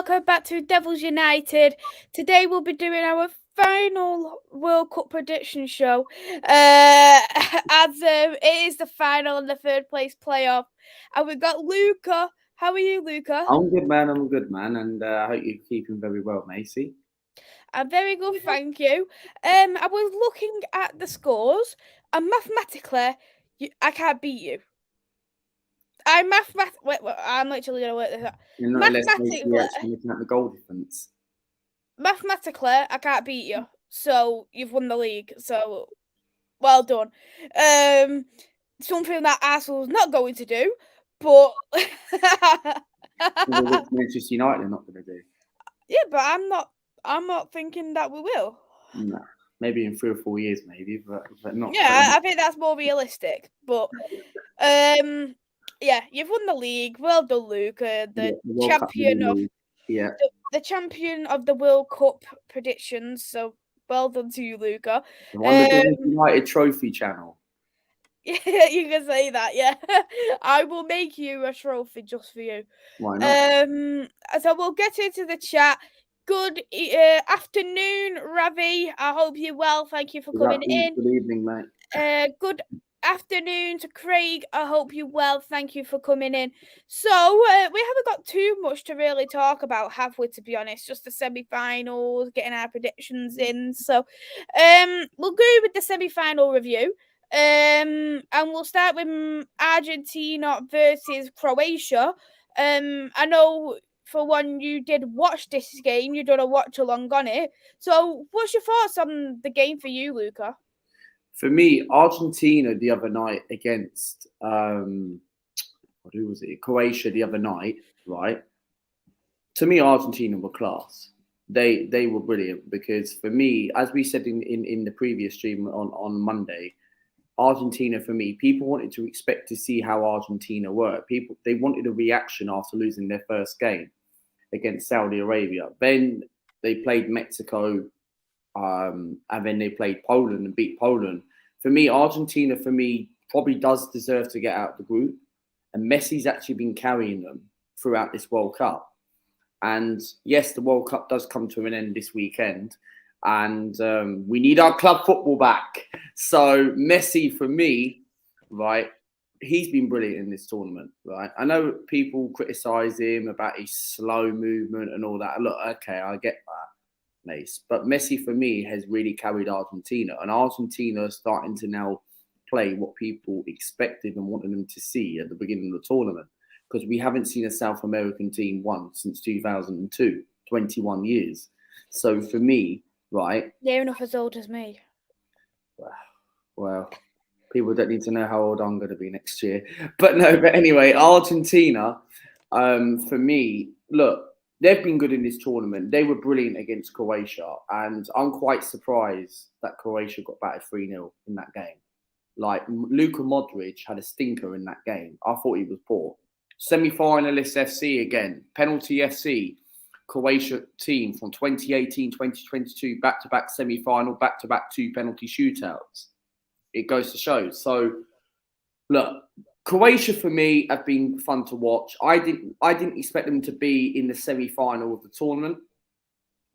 welcome back to Devils United. Today we'll be doing our final World Cup prediction show. As it is the final and the third place playoff. And we've got Luca. How are you, Luca? I'm good, man. And I hope you're keeping very well, Maisy. I'm very good, thank you. I was looking at the scores, and mathematically, I can't beat you. Wait, I'm literally gonna work this out. You're not less Maisy actually looking at the goal difference. Mathematically, I can't beat you. So you've won the league. So well done. Something that Arsenal's not going to do, but Manchester United are not going to do. Yeah, but I'm not thinking that we will. No, maybe in 3 or 4 years, maybe, but not. Yeah, I think that's more realistic. But yeah, you've won the league. Well done, Luca. The champion of the champion of the World Cup predictions. So well done to you, Luca. The United Trophy channel. Yeah, you can say that. Yeah, I will make you a trophy just for you. Why not? So we'll get into the chat. Good afternoon, Ravi. I hope you're well. Thank you for coming in. Good evening, mate. Good afternoon to Craig. I hope you're well. Thank you for coming in. So we haven't got too much to really talk about, have we? To be honest, just the semi-finals, getting our predictions in. So we'll go with the semi-final review. And we'll start with Argentina versus Croatia. I know for one you did watch this game. You done a watch along on it. So what's your thoughts on the game for you, Luca? For me, Argentina the other night against who was it? Croatia the other night, right? To me, Argentina were class. They were brilliant because for me, as we said in the previous stream on Monday, Argentina, for me, people wanted to expect to see how Argentina were. They wanted a reaction after losing their first game against Saudi Arabia. Then they played Mexico, and then they played Poland and beat Poland. For me, Argentina, probably does deserve to get out of the group. And Messi's actually been carrying them throughout this World Cup. And yes, the World Cup does come to an end this weekend. And we need our club football back. So Messi, for me, right, he's been brilliant in this tournament, right? I know people criticise him about his slow movement and all that. Look, okay, I get that, Mace. But Messi, for me, has really carried Argentina. And Argentina is starting to now play what people expected and wanted them to see at the beginning of the tournament. Because we haven't seen a South American team once since 2002, 21 years. So for me, right. Near enough as old as me. Well, people don't need to know how old I'm going to be next year. But anyway, Argentina, for me, look, they've been good in this tournament. They were brilliant against Croatia. And I'm quite surprised that Croatia got battered 3-0 in that game. Like, Luka Modric had a stinker in that game. I thought he was poor. Semi-finalist FC again. Penalty FC. Croatia team from 2018, 2022, back-to-back semi-final, back-to-back 2 penalty shootouts. It goes to show. So, look, Croatia for me have been fun to watch. I didn't expect them to be in the semi-final of the tournament.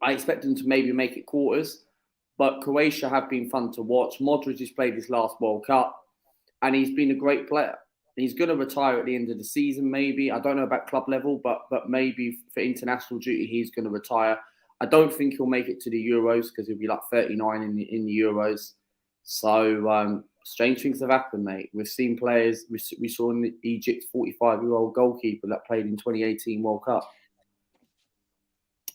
I expected them to maybe make it quarters, but Croatia have been fun to watch. Modric has played his last World Cup, and he's been a great player. He's going to retire at the end of the season, maybe. I don't know about club level, but maybe for international duty, he's going to retire. I don't think he'll make it to the Euros because he'll be like 39 in the Euros. So strange things have happened, mate. We've seen players. We saw in Egypt's 45-year-old goalkeeper that played in 2018 World Cup.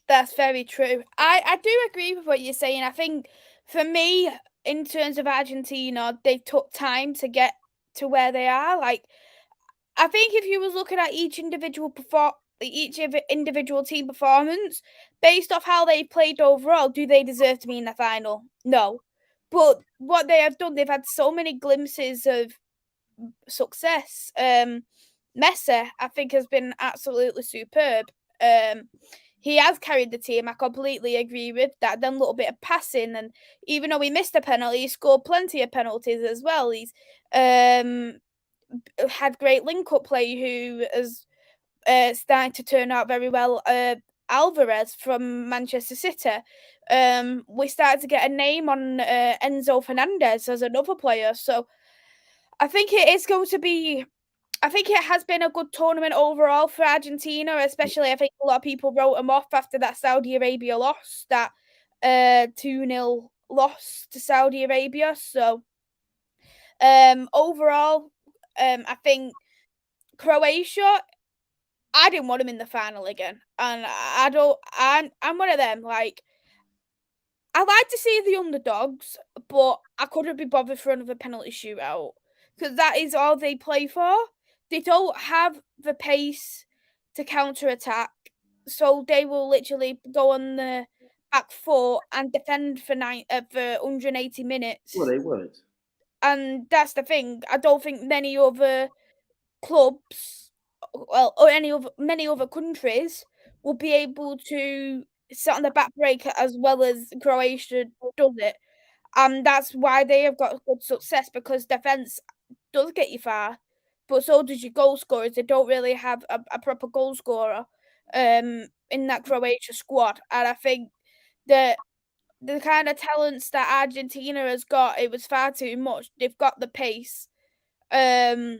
That's very true. I do agree with what you're saying. I think for me, in terms of Argentina, they took time to get to where they are. Like, I think if you was looking at each individual team performance based off how they played overall, do they deserve to be in the final? No. But what they have done, they've had so many glimpses of success. Messi, I think, has been absolutely superb. He has carried the team. I completely agree with that. Done a little bit of passing, and even though he missed a penalty, he scored plenty of penalties as well. He's had great link-up play, who is starting to turn out very well Alvarez from Manchester City. We started to get a name on Enzo Fernandez as another player. So I think it is going to be. I think it has been a good tournament overall for Argentina, especially I think a lot of people wrote them off after that Saudi Arabia loss, that 2-0 loss to Saudi Arabia. So overall, I think Croatia, I didn't want them in the final again. And I don't I'm one of them, like, I like to see the underdogs, but I couldn't be bothered for another penalty shootout. Because that is all they play for. They don't have the pace to counter attack. So they will literally go on the back foot and defend for 180 minutes. Well, they would. And that's the thing. I don't think many other clubs, well, or many other countries will be able to sit on the back break as well as Croatia does it. And that's why they have got good success, because defence does get you far, but so does your goal scorers. They don't really have a proper goal scorer in that Croatia squad. And I think that the kind of talents that Argentina has got, it was far too much. They've got the pace. See,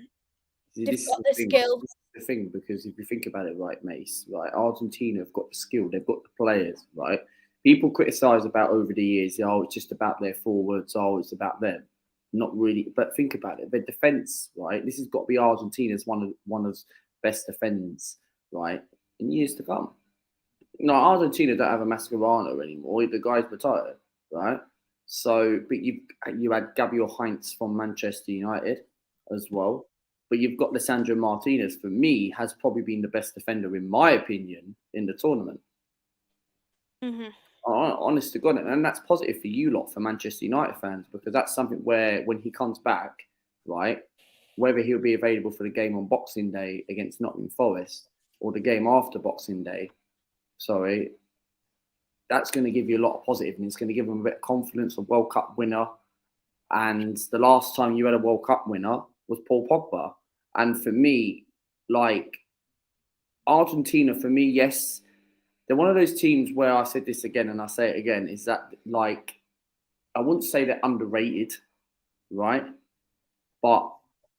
They've this is got the skill. This is the thing, because if you think about it, right, Mace, right, Argentina have got the skill, they've got the players, right. People criticise about over the years, oh, it's just about their forwards, oh, it's about them. Not really, but think about it. Their defence, right? This has got to be Argentina's one of best defenders, right, in years to come. No, Argentina don't have a Mascherano anymore. The guy's retired, right? So, but you had Gabriel Heinz from Manchester United as well. But you've got Lisandro Martinez, for me, has probably been the best defender, in my opinion, in the tournament. Mm-hmm. Honest to God, and that's positive for you lot, for Manchester United fans, because that's something where when he comes back, right, whether he'll be available for the game on Boxing Day against Nottingham Forest or the game after Boxing Day, that's going to give you a lot of positive, and it's going to give him a bit of confidence, a World Cup winner. And the last time you had a World Cup winner was Paul Pogba. And for me, like, Argentina, for me, yes, they're one of those teams where I said this again and I say it again, is that, like, I wouldn't say they're underrated, right? But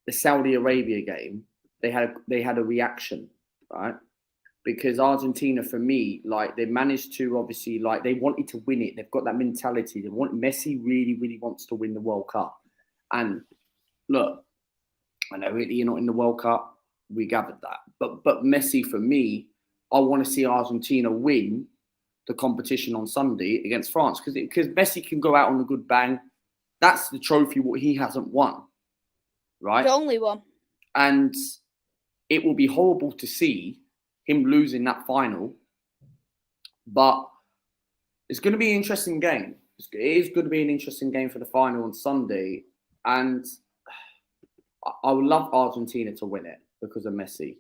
the Saudi Arabia game, they had a reaction, right? Because Argentina, for me, like, they managed to, obviously, like, they wanted to win it. They've got that mentality. Messi really, really wants to win the World Cup. And look, I know really you're not in the World Cup. We gathered that. But Messi, for me, I want to see Argentina win the competition on Sunday against France, because Messi can go out on a good bang. That's the trophy what he hasn't won, right? The only one. And it will be horrible to see him losing that final, but it's going to be an interesting game. It is going to be an interesting game for the final on Sunday, and I would love Argentina to win it because of Messi.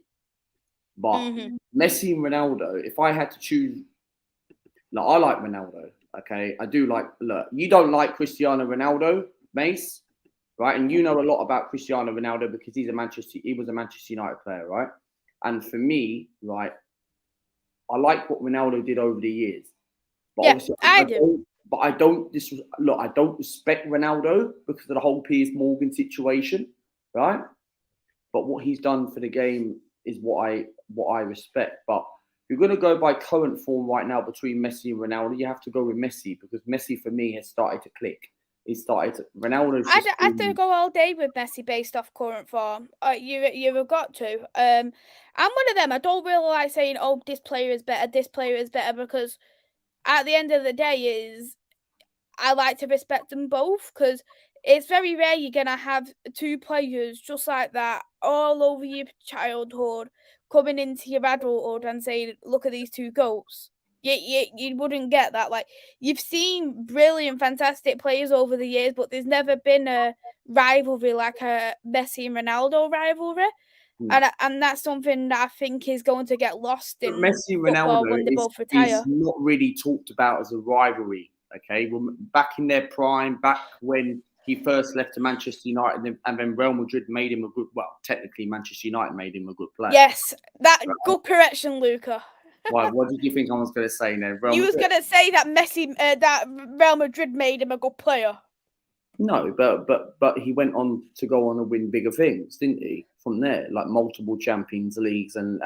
But Messi and Ronaldo, if I had to choose, like, I like Ronaldo, okay? I do like, look, you don't like Cristiano Ronaldo, Mace, right? And you know a lot about Cristiano Ronaldo because he was a Manchester United player, right? And for me, right, I like what Ronaldo did over the years. But yeah, I do. But I don't respect Ronaldo because of the whole Piers Morgan situation, right? But what he's done for the game is what I respect. But if you're going to go by current form right now between Messi and Ronaldo, you have to go with Messi, because Messi, for me, has started to click. Ronaldo's I'd go all day with Messi based off current form. You've got to. I'm one of them. I don't really like saying, oh, this player is better, because at the end of the day, I like to respect them both, because it's very rare you're going to have two players just like that all over your childhood coming into your adulthood and saying, look at these two goals. You wouldn't get that. Like, you've seen brilliant, fantastic players over the years, but there's never been a rivalry like a Messi and Ronaldo rivalry. And that's something that I think is going to get lost in Messi and football Ronaldo when they both retire. is not really talked about as a rivalry. Okay, well, back in their prime, back when he first left to Manchester United, and then Real Madrid made him technically Manchester United made him a good player. Yes, that good correction, Luca. Why? What did you think I was going to say then? You was going to say that Messi, that Real Madrid made him a good player. No, but he went on to go on and win bigger things, didn't he? From there, like multiple Champions Leagues and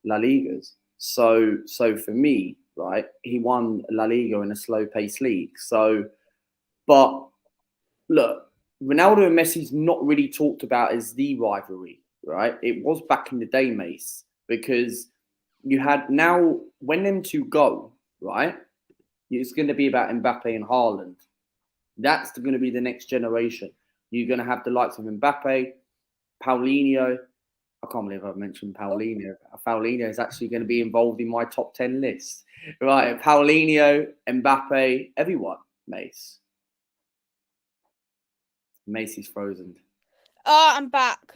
La Ligas. So for me, right, he won La Liga in a slow paced league. So, but look, Ronaldo and Messi's not really talked about as the rivalry, right? It was back in the day, Mace, because you had now when them two go, right, it's going to be about Mbappe and Haaland. That's going to be the next generation. You're going to have the likes of Mbappe, Paulinho. I can't believe I've mentioned Paulinho. Paulinho is actually going to be involved in my top 10 list. Right, Paulinho, Mbappe, everyone, Mace. Mace is frozen. Oh, I'm back,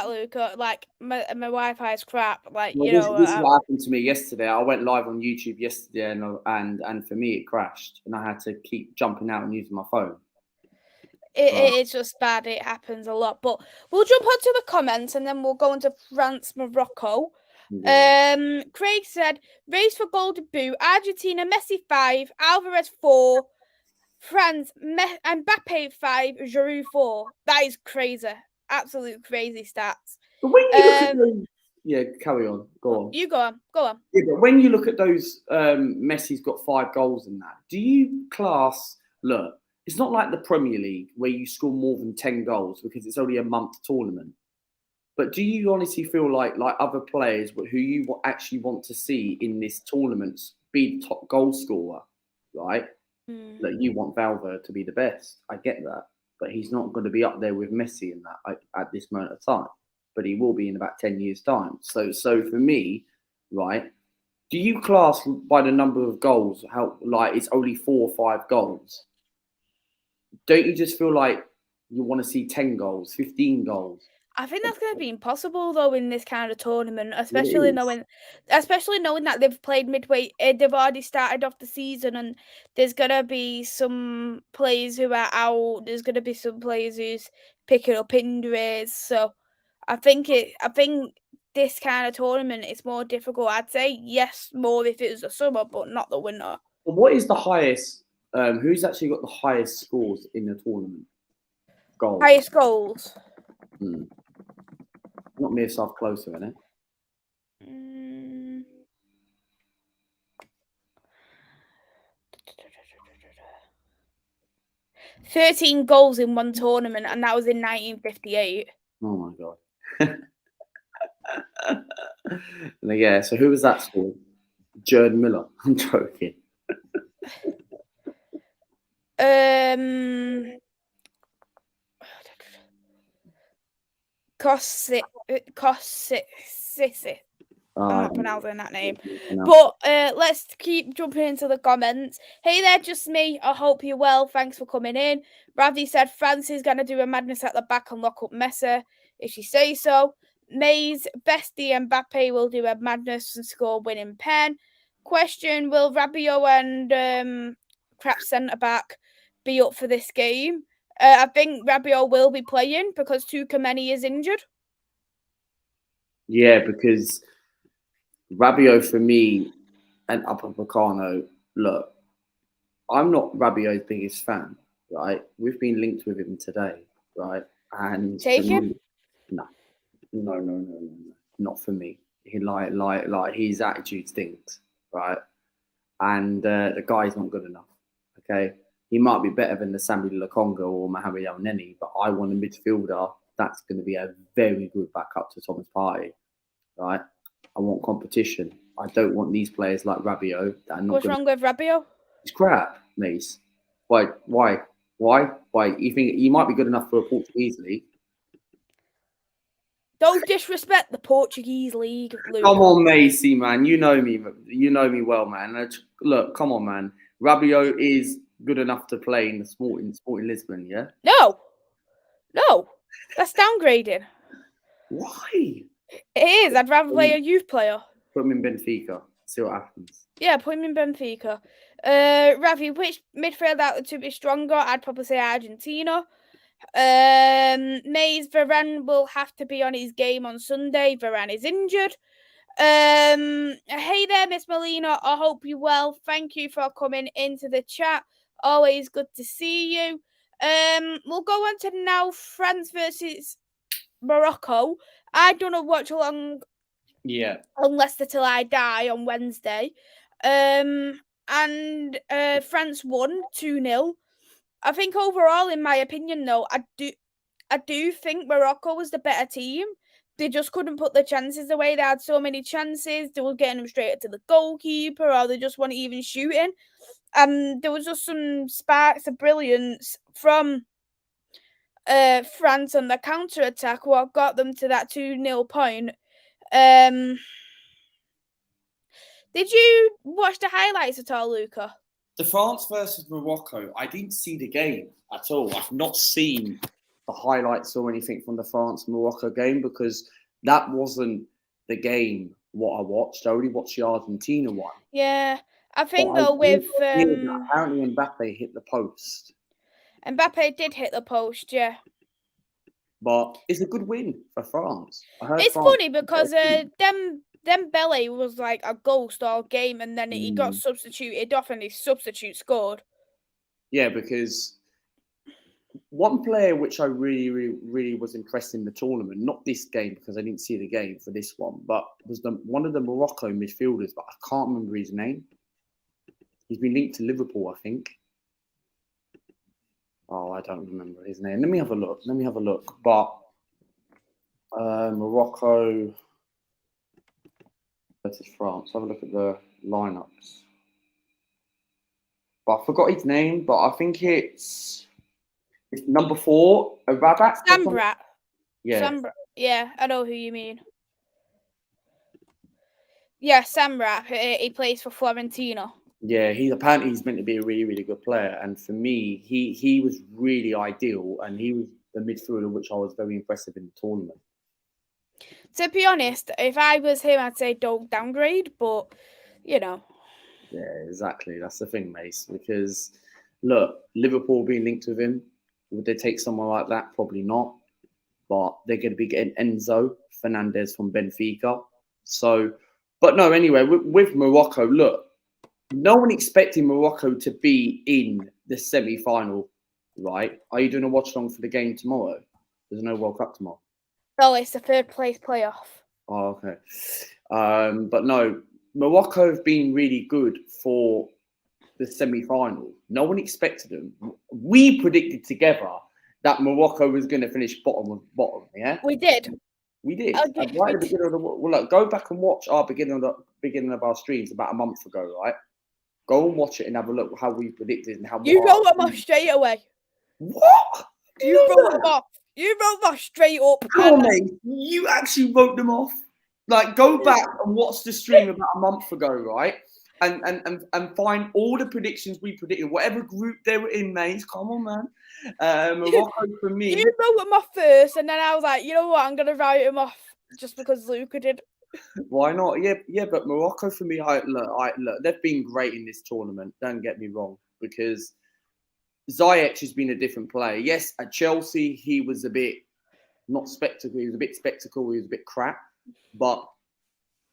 Luca. Like my Wi-Fi is crap. Like Well, this is what happened to me yesterday. I went live on YouTube yesterday, and for me it crashed, and I had to keep jumping out and using my phone. It's just bad. It happens a lot. But we'll jump onto the comments, and then we'll go into France, Morocco. Yeah. Craig said, race for Golden Boot, Argentina, Messi 5, Alvarez 4, France, Mbappe 5, Giroud 4. That is crazy. Absolute crazy stats. But when you look at those, yeah, carry on. Go on. You go on. Go on. Yeah, but when you look at those, Messi's got 5 goals in that. Do you class, look, it's not like the Premier League where you score more than 10 goals because it's only a month tournament. But do you honestly feel like other players who you actually want to see in this tournament be the top goal scorer, right? Like you want Valverde to be the best. I get that. But he's not going to be up there with Messi in that at this moment of time. But he will be in about 10 years' time. So for me, right, do you class by the number of goals how like it's only 4 or 5 goals? Don't you just feel like you want to see 10 goals, 15 goals? I think that's going to be impossible though in this kind of tournament, especially knowing that they've played midway. They've already started off the season, and there's going to be some players who are out. There's going to be some players who's picking up injuries. So I think this kind of tournament is more difficult. I'd say yes, more if it was the summer, but not the winter. Well, what is the highest? Who's actually got the highest scores in the tournament? Goals. Highest goals. Not me yourself closer, innit? 13 goals in one tournament, and that was in 1958. Oh my god. Yeah, so who was that score? Jordan Miller. I'm joking. Kossisi. I'm not pronouncing that name. But let's keep jumping into the comments. Hey there, just me. I hope you're well. Thanks for coming in. Ravi said France is going to do a madness at the back and lock up Messi, if you say so. Mays, Bestie and Mbappe will do a madness and score winning pen. Question, will Rabiot and crap centre-back be up for this game? I think Rabiot will be playing because Tukameni is injured. Yeah, because Rabiot for me and Upamecano, look, I'm not Rabiot's biggest fan, right? We've been linked with him today, right? And take him? No, not for me. He like his attitude stinks, right? And the guy's not good enough. Okay, he might be better than the Sambi Lokonga or Mohamed El Neni, but I want a midfielder that's going to be a very good backup to Thomas Partey, right? I want competition. I don't want these players like Rabiot that are not. What's wrong with Rabiot? It's crap, Mace. Why? You think he might be good enough for a Portuguese league? Don't disrespect the Portuguese league, Luke. Come on, Maisy, man. You know me. You know me well, man. Look, come on, man. Rabiot is good enough to play in the Sporting Lisbon, yeah? No, that's downgrading. Why? It is. I'd rather play a youth player. Put him in Benfica. See what happens. Yeah, put him in Benfica. Ravi, which midfield out to be stronger? I'd probably say Argentina. Mays, Varane will have to be on his game on Sunday. Varane is injured. Hey there, Miss Molina. I hope you're well. Thank you for coming into the chat. Always good to see you. We'll go on to now France versus Morocco. I don't watch along on Leicester Till I Die on Wednesday. And France won 2-0. I think overall, in my opinion, though, I do think Morocco was the better team. They just couldn't put the chances away. They had so many chances. They were getting them straight to the goalkeeper, or they just weren't even shooting. And there was just some sparks of brilliance from France on the counter attack, what got them to that 2-0 point. Did you watch the highlights at all, Luca? The France versus Morocco, I didn't see the game at all. I've not seen the highlights or anything from the France-Morocco game because that wasn't the game what I watched. I only watched the Argentina one. Yeah, I think though with apparently Mbappe hit the post. Mbappe did hit the post, yeah. But it's a good win for France. It's funny because Dembele was like a ghost all game, and then he got substituted off, and his substitute scored. Yeah, because one player which I really was impressed in the tournament, not this game because I didn't see the game for this one, but was one of the Morocco midfielders, but I can't remember his name. He's been linked to Liverpool, I think. Oh, I don't remember his name. Let me have a look. But Morocco versus France. Have a look at the lineups. But I forgot his name, but I think it's number 4, a Rabat. Samrat. Yeah. Samrat. Yeah, I know who you mean. Yeah, Samrat. He plays for Fiorentina. Yeah, he's meant to be a really good player, and for me, he was really ideal, and he was the midfielder which I was very impressive in the tournament. To be honest, if I was him, I'd say don't downgrade, but you know. Yeah, exactly. That's the thing, Mace. Because look, Liverpool being linked with him, would they take someone like that? Probably not. But they're going to be getting Enzo Fernandez from Benfica. So, but no. Anyway, with Morocco, look. No one expecting Morocco to be in the semi-final, right? Are you doing a watch-along for the game tomorrow? There's no World Cup tomorrow. No, it's the third place playoff. Oh, okay. But no, Morocco have been really good for the semi-final. No one expected them. We predicted together that Morocco was going to finish bottom, yeah? We did. We did. Right at the beginning of the look, go back and watch our beginning of our streams about a month ago, right? Go and watch it and have a look how we predicted and how you wrote them off straight away. What? You wrote them off. You wrote them off straight up. Come on, mate. You actually wrote them off. Like, go back and watch the stream about a month ago, right? And find all the predictions we predicted, whatever group they were in, mate. Come on, man. Morocco for me. You wrote them off first, and then I was like, you know what? I'm gonna write them off just because Luca did. Why not? Yeah, but Morocco for me, look, they've been great in this tournament. Don't get me wrong, because Ziyech has been a different player. Yes, at Chelsea, he was a bit not spectacle. He was a bit spectacle. He was a bit crap, but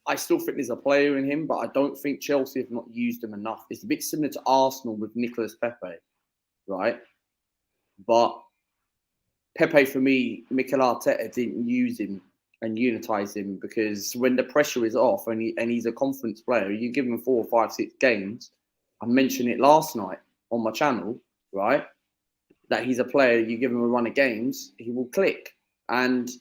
I still think there's a player in him. But I don't think Chelsea have not used him enough. It's a bit similar to Arsenal with Nicolas Pepe, right? But Pepe, for me, Mikel Arteta didn't use him and unitize him, because when the pressure is off and he's a confidence player, you give him 4, 5, 6 games. I mentioned it last night on my channel, right? That he's a player, you give him a run of games, he will click. And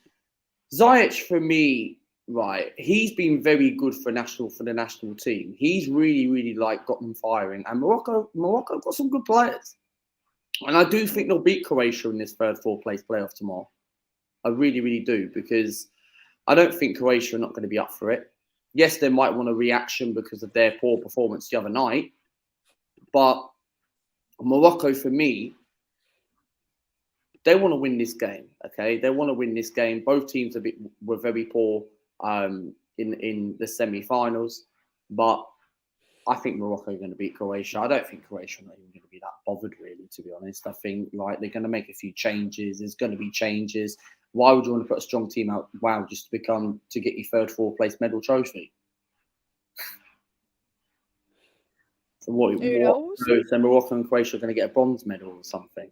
Ziyech, for me, right, he's been very good for the national team. He's really got them firing. And Morocco got some good players. And I do think they'll beat Croatia in this third, fourth place playoff tomorrow. I really do, because I don't think Croatia are not going to be up for it. Yes, they might want a reaction because of their poor performance the other night. But Morocco, for me, they want to win this game, okay? They want to win this game. Both teams were very poor in the semi-finals. But I think Morocco are going to beat Croatia. I don't think Croatia are not even going to be that bothered, really, to be honest. I think like they're going to make a few changes. There's going to be changes. Why would you want to put a strong team out? Wow, just to get your third, fourth place medal trophy. So what? Who knows? So Morocco and Croatia are going to get a bronze medal or something.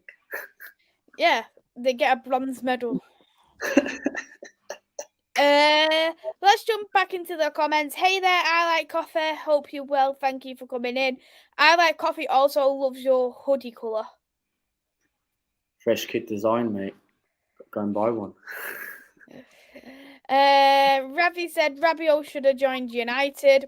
Yeah, they get a bronze medal. Let's jump back into the comments. Hey there, I like coffee. Hope you're well. Thank you for coming in. I like coffee also loves your hoodie colour. Fresh kit design, mate. Go and buy one. Ravi said Rabiot should have joined United.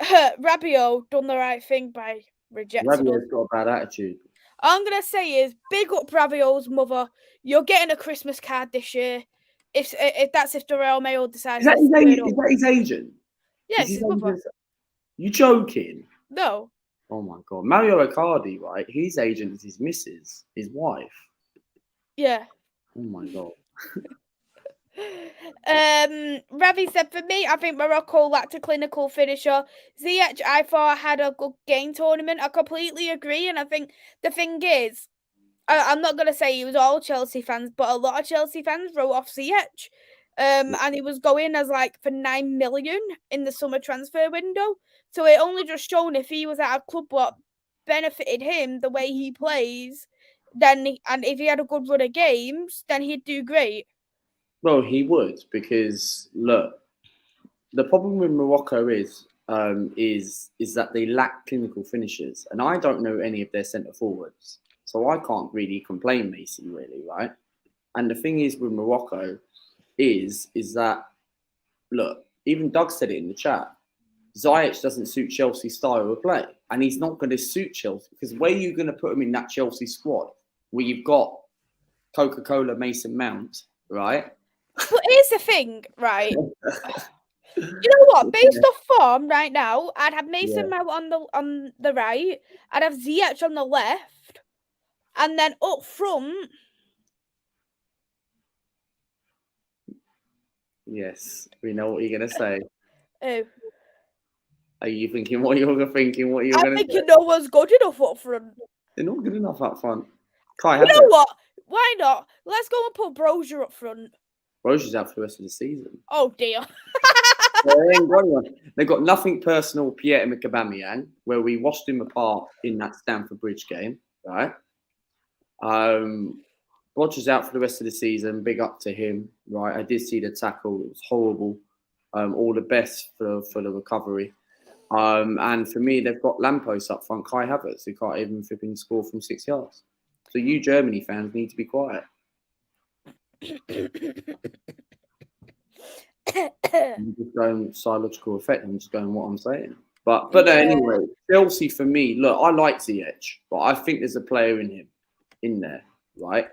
Rabiot done the right thing by rejecting us. Rabiot's got a bad attitude. All I'm gonna say is big up Rabiot's mother. You're getting a Christmas card this year. If the Royal Mail decides Is that his agent? Yeah, it's his mother. You joking? No. Oh my god, Mario Icardi, right? His agent is his missus, his wife. Yeah. Oh my god. Ravi said, for me, I think Morocco lacked a clinical finisher. Ziyech, I thought had a good game tournament. I completely agree, and I think the thing is, I'm not gonna say he was all Chelsea fans, but a lot of Chelsea fans wrote off Ziyech. And he was going as like for 9 million in the summer transfer window. So it only just shown if he was at a club what benefited him the way he plays, and if he had a good run of games, then he'd do great. Well, he would, because look, the problem with Morocco is that they lack clinical finishers, and I don't know any of their centre forwards, so I can't really complain, Maisy, really, right? And the thing is with Morocco is that, look, even Doug said it in the chat. Ziyech doesn't suit Chelsea's style of play, and he's not going to suit Chelsea because where are you going to put him in that Chelsea squad where you've got Coca-Cola, Mason Mount, right? But here's the thing, right? You know what? Based off form right now, I'd have Mason Mount on the right, I'd have Ziyech on the left, and then up front. Yes, we know what you're going to say. Oh. Are you thinking what you're thinking? What you're going to say? I think no one's good enough up front. They're not good enough up front. Kai, you know what? Why not? Let's go and put Brozier up front. Brozier's out for the rest of the season. Oh dear. They've got nothing personal, Pierre-Emerick Aubameyang, where we washed him apart in that Stamford Bridge game, right? Rodgers out for the rest of the season. Big up to him, right? I did see the tackle; it was horrible. All the best for the recovery. And for me, they've got Lampos up front, Kai Havertz, who can't even flipping score from 6 yards. So you Germany fans need to be quiet. I'm just going psychological effect. I'm just going what I'm saying. But anyway, Chelsea for me, look, I like Ziyech, but I think there's a player in there, right?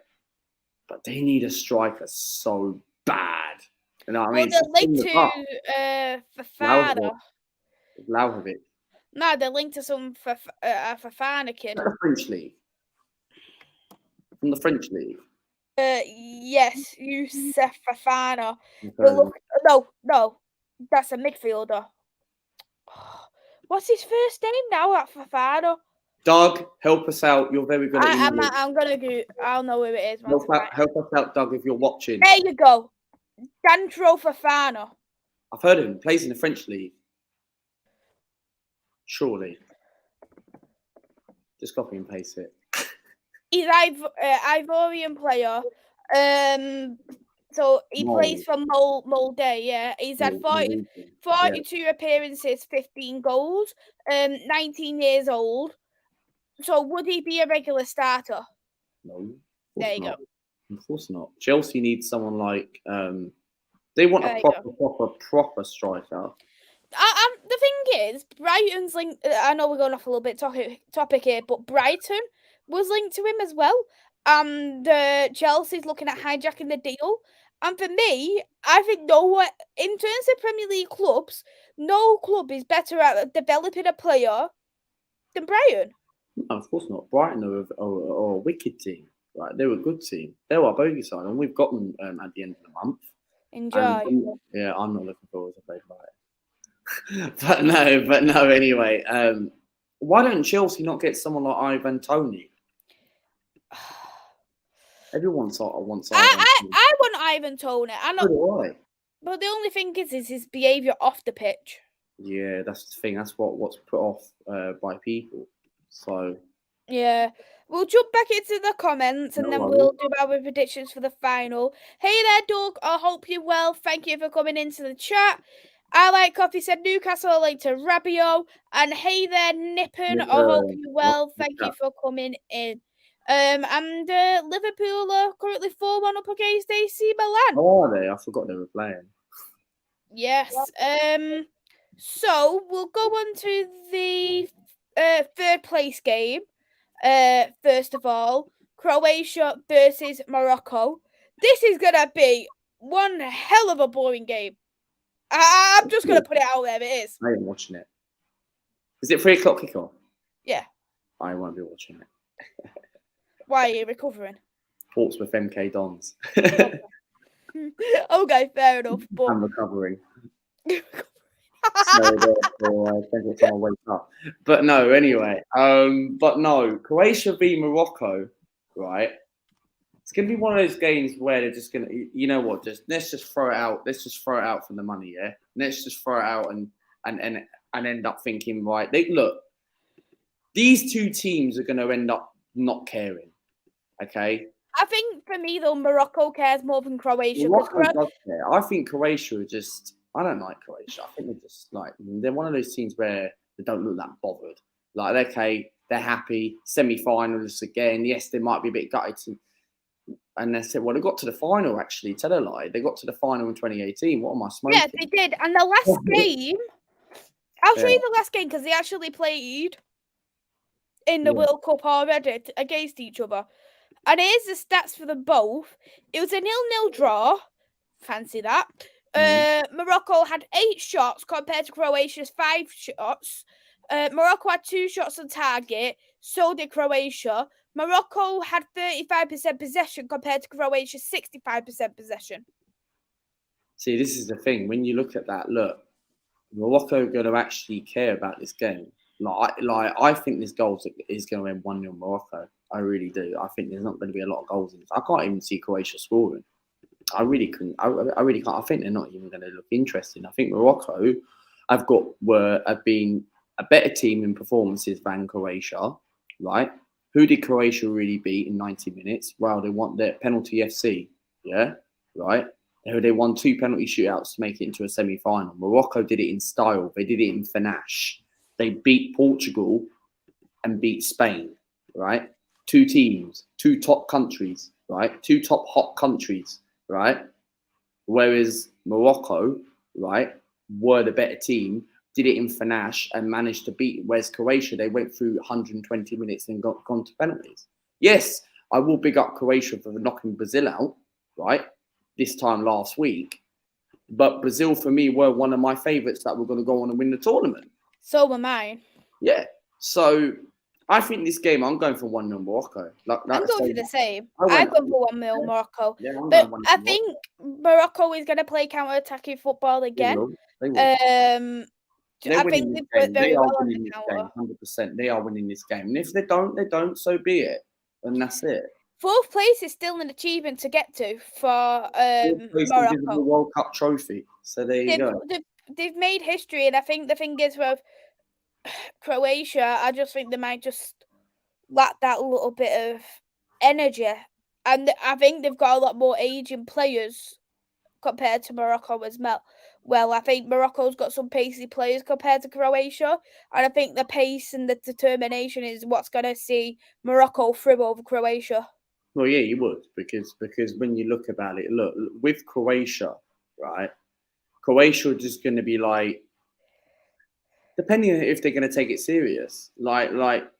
But they need a striker so bad. You know what I mean? Well, they're linked to Fafana. Vlahovic. No, they're linked to some Fafana kid. The French league. From the French league. Yes, Youssef Fafana. No, that's a midfielder. What's his first name now at Fafana? Doug, help us out. You're very good at English. I'm gonna go. I'll know who it is. Help us out, Doug, if you're watching. There you go, Sandro Fafana. I've heard of him. Plays in the French league. Surely. Just copy and paste it. He's Ivorian player. So he plays for Molde, yeah. He's had 42 appearances, 15 goals, 19 years old. So would he be a regular starter? No. There you go. Of course not. Chelsea needs someone like they want a proper striker. The thing is, Brighton's linked. I know we're going off a little bit topic here, but Brighton was linked to him as well. And Chelsea's looking at hijacking the deal. And for me, I think in terms of Premier League clubs, no club is better at developing a player than Brighton. No, of course not. Brighton are a wicked team. Right? They're a good team. They're our bogey side, and we've got them at the end of the month. Enjoy. Yeah, I'm not looking forward to play Brighton. But no. Anyway, why don't Chelsea not get someone like Ivan Toney? Everyone wants Ivan Toney. I want Ivan Toney. So do I. But the only thing is his behaviour off the pitch. Yeah, that's the thing. That's what's put off by people. So yeah, we'll jump back into the comments and then we'll do our predictions for the final. Hey there, Doug. I hope you're well. Thank you for coming into the chat. I Like Coffee said Newcastle later Rabiot. And hey there, Nippon. I hope you're well. Thank you for coming in. And Liverpool are currently 4-1 up against AC Milan. Oh, are they? I forgot they were playing. Yes. So we'll go on to the third place game. First of all, Croatia versus Morocco. This is gonna be one hell of a boring game. I'm just gonna put it out there. It is. I ain't watching it. Is it 3:00 kickoff? Yeah. I won't be watching it. Why are you recovering? Portsmouth MK Dons. Okay, fair enough. But I'm recovering. So therefore, depends what time I wake up. But no, anyway. But no, Croatia v Morocco, right? It's gonna be one of those games where they're just gonna, you know what? Let's just throw it out. Let's just throw it out for the money, yeah. Let's just throw it out and end up thinking, right? Look, these two teams are gonna end up not caring. Okay. I think for me though, Morocco cares more than Croatia. Morocco does care. I think Croatia are just. I don't like Croatia. I think they're one of those teams where they don't look that bothered. Like, okay, they're happy. Semi-finals again. Yes, they might be a bit gutted. And they said, well, they got to the final, actually. Tell a lie. They got to the final in 2018. What am I smoking? Yeah, they did. And the last game, I'll show you the last game because they actually played in the World Cup already against each other. And here's the stats for them both. It was a 0-0 draw. Fancy that. Morocco had 8 shots compared to Croatia's 5 shots. Morocco had 2 shots on target. So did Croatia. Morocco had 35% possession compared to Croatia's 65% possession. See, this is the thing. When you look at that, look, Morocco are going to actually care about this game. I think this goal is going to end 1-0 Morocco. I really do. I think there's not going to be a lot of goals in this. I can't even see Croatia scoring. I really couldn't. I really can't. I think they're not even going to look interesting. I think Morocco have been a better team in performances than Croatia, right? Who did Croatia really beat in 90 minutes? Well, they won their penalty FC, yeah, right? They won 2 penalty shootouts to make it into a semi-final. Morocco did it in style. They did it in finesse. They beat Portugal and beat Spain, right? 2 teams, 2 top countries, right? 2 top hot countries. Right, whereas Morocco, right, were the better team, did it in finesse and managed to beat. Whereas Croatia, they went through 120 minutes and gone to penalties. Yes, I will big up Croatia for knocking Brazil out, right, this time last week. But Brazil, for me, were one of my favourites that were going to go on and win the tournament. So were mine. Yeah, so I think this game, I'm going for 1-0 Morocco. I'm going for the same. I'm going for 1-0 Morocco. Yeah, but I think Morocco is going to play counter-attacking football again. They will. I think they've worked very well on the counter. 100%. They are winning this game. And if they don't, so be it. And that's it. 4th place is still an achievement to get to for Morocco. The World Cup trophy. So there you go. They've made history, and I think the thing is with Croatia, I just think they might just lack that little bit of energy. And I think they've got a lot more aging players compared to Morocco as well. I think Morocco's got some pacey players compared to Croatia. And I think the pace and the determination is what's going to see Morocco through over Croatia. Well, yeah, you would. Because when you look about it, look, with Croatia, right, Croatia are just going to be like, depending on if they're going to take it serious, like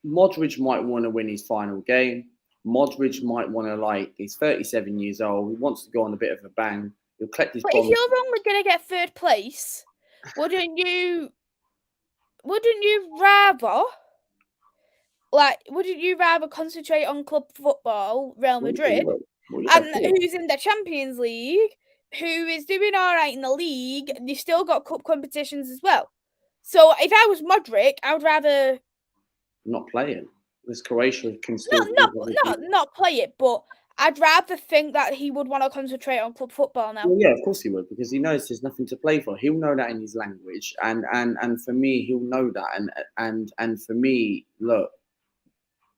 Modric might want to win his final game. Modric might want to he's 37 years old. He wants to go on a bit of a bang. He'll collect his. But if you're only going to get 3rd place, wouldn't you rather concentrate on club football, Real Madrid, and who's in the Champions League, who is doing all right in the league, and you've still got cup competitions as well? So if I was Modric, I would rather not playing. Because Croatia can still not play it, but I'd rather think that he would want to concentrate on club football now. Well, yeah, of course he would, because he knows there's nothing to play for. He'll know that in his language, and for me, he'll know that, and for me, look,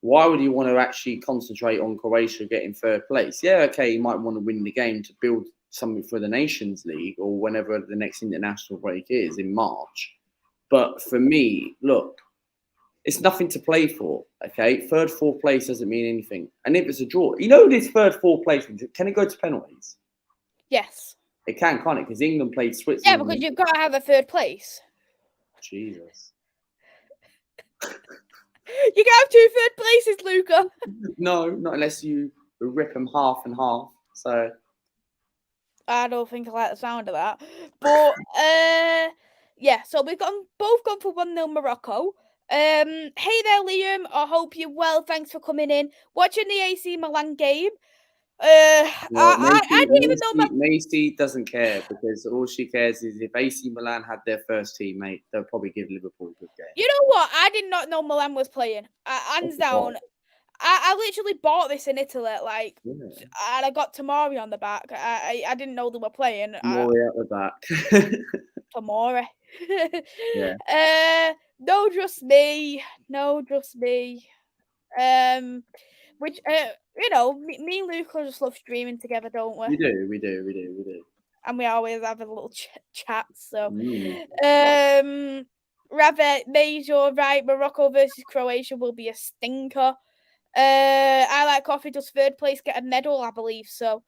why would he want to actually concentrate on Croatia getting third place? Yeah, okay, he might want to win the game to build something for the Nations League or whenever the next international break is in March. But for me, look, it's nothing to play for. Okay, third, fourth place doesn't mean anything. And if it's a draw, this third, fourth place, can it go to penalties? Yes. It can't it? Because England played Yeah, Switzerland. because you've got to have a third place. Jesus. You can have 2 third places, Luca. No, not unless you rip them half and half. So I don't think I like the sound of that. But yeah, so we've both gone for 1-0 Morocco. Hey there, Liam. I hope you're well. Thanks for coming in. Watching the AC Milan game. I didn't even know Maisy doesn't care, because all she cares is if AC Milan had their first teammate, they'll probably give Liverpool a good game. You know what? I did not know Milan was playing. Hands down. I literally bought this in Italy, and I got Tamari on the back. I didn't know they were playing. Tamari at the back. Tamari. Yeah. No, just me. No, just me. Which me and Luca just love streaming together, don't we? We do. And we always have a little chat. So, Rabbit, Mays, you're right. Morocco versus Croatia will be a stinker. I Like Coffee does third place get a medal, I believe. So,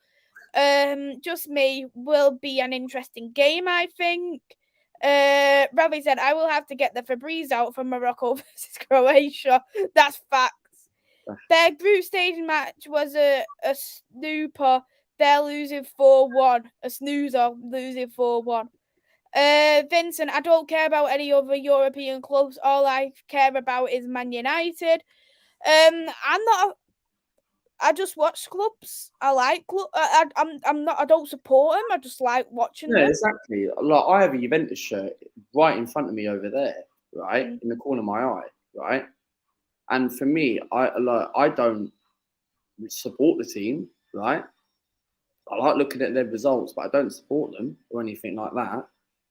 just me will be an interesting game, I think. Ravi said, I will have to get the Febreze out for Morocco versus Croatia. That's facts. Their group stage match was a snooper. They're losing 4-1. A snoozer losing 4-1. Vincent, I don't care about any other European clubs. All I care about is Man United. I just watch clubs. I like clubs. I don't support them. I just like watching them. Yeah, exactly. Like, I have a Juventus shirt right in front of me over there, right, in the corner of my eye, right. And for me, I don't support the team, right. I like looking at their results, but I don't support them or anything like that.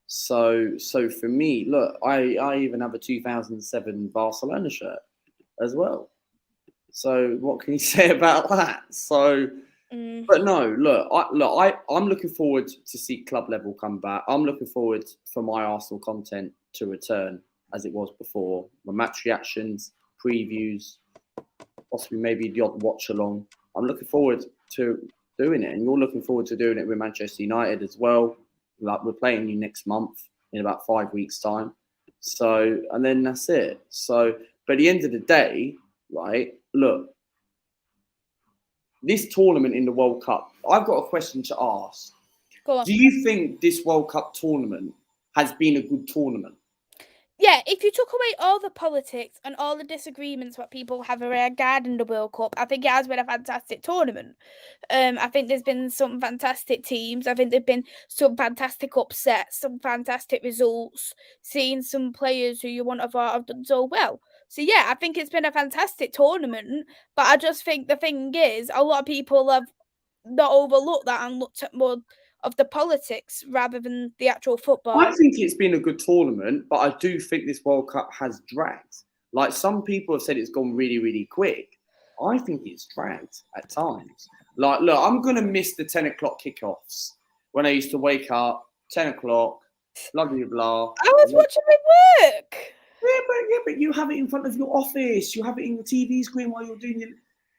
So for me, look, I even have a 2007 Barcelona shirt as well. So what can you say about that? So, but no, I'm looking forward to see club level come back. I'm looking forward for my Arsenal content to return as it was before. My match reactions, previews, possibly maybe the odd watch along. I'm looking forward to doing it, and you're looking forward to doing it with Manchester United as well. Like, we're playing you next month in about 5 weeks' time. So, and then that's it. So, but at the end of the day, right, look, this tournament in the World Cup, I've got a question to ask. Go on. Do you think this World Cup tournament has been a good tournament? Yeah, if you took away all the politics and all the disagreements that people have regarding the World Cup, I think it has been a fantastic tournament. I think there's been some fantastic teams. I think there've been some fantastic upsets, some fantastic results, seeing some players who you wouldn't have thought have done so well. So yeah, I think it's been a fantastic tournament, but I just think the thing is, a lot of people have not overlooked that and looked at more of the politics rather than the actual football. I think it's been a good tournament, but I do think this World Cup has dragged. Like, some people have said it's gone really, really quick. I think it's dragged at times. Like, look, I'm going to miss the 10 o'clock kickoffs when I used to wake up, 10 o'clock, blah, blah, blah. I was watching my work. Yeah, but you have it in front of your office. You have it in the TV screen while you're doing your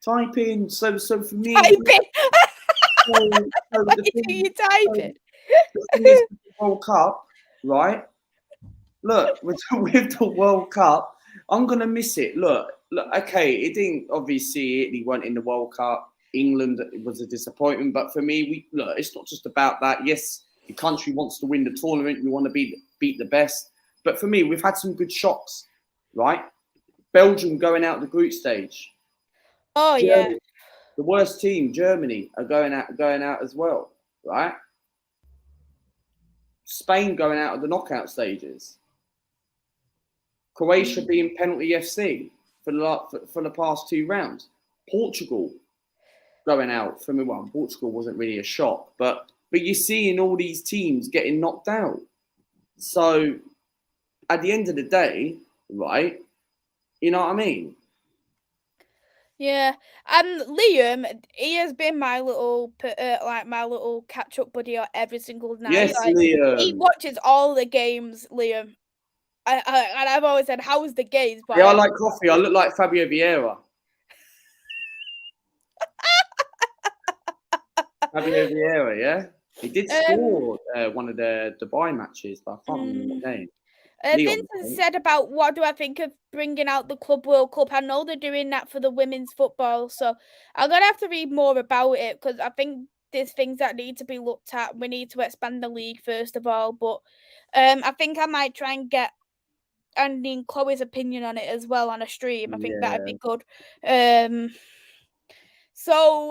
typing. So for me... Typing? What do you typing? The World Cup, right? Look, with the World Cup, I'm gonna miss it. Look, okay, it didn't, obviously Italy weren't in the World Cup. England, it was a disappointment, but for me, look, it's not just about that. Yes, the country wants to win the tournament. We want to beat the best, but for me, we've had some good shocks, right? Belgium going out the group stage. Oh, Germany, yeah. the worst team, Germany, are going out as well, right? Spain going out of the knockout stages. Croatia being penalty FC for the past 2 rounds. Portugal going out for me. Well, Portugal wasn't really a shock, but you're seeing all these teams getting knocked out. So at the end of the day, right? You know what I mean? Yeah, and Liam, he has been my little my little catch-up buddy every single night. Yes, Like, he Liam. watches all the games, Liam. And I've always said, "How was the games?" But Yeah, I like coffee. I look like Fabio Vieira. Fabio Vieira, yeah? He did score one of the Dubai matches, but I can't remember the name. Vincent said about what do I think of bringing out the Club World Cup. I know they're doing that for the women's football, so I'm going to have to read more about it because I think there's things that need to be looked at. We need to expand the league first of all, but I think I might try and get Andy and Chloe's opinion on it as well on a stream. I think that'd be good. So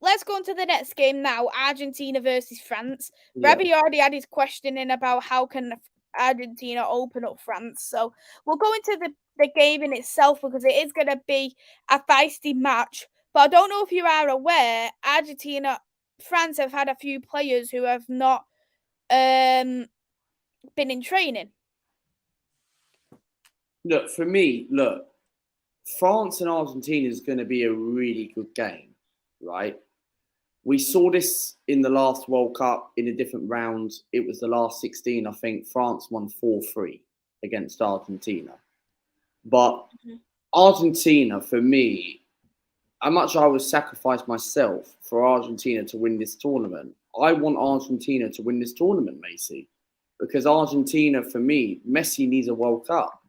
let's go on to the next game now. Argentina versus France. Yeah. Rabbi already had his question in about how can Argentina open up France. So we'll go into the game in itself because it is going to be a feisty match. But I don't know if you are aware, France have had a few players who have not been in training. Look, for me, France and Argentina is going to be a really good game, right? We saw this in the last World Cup in a different round. It was the last 16, I think. France won 4-3 against Argentina. But Argentina, for me, how much I would sacrifice myself for Argentina to win this tournament. I want Argentina to win this tournament, Maisy. Because Argentina, for me, Messi needs a World Cup,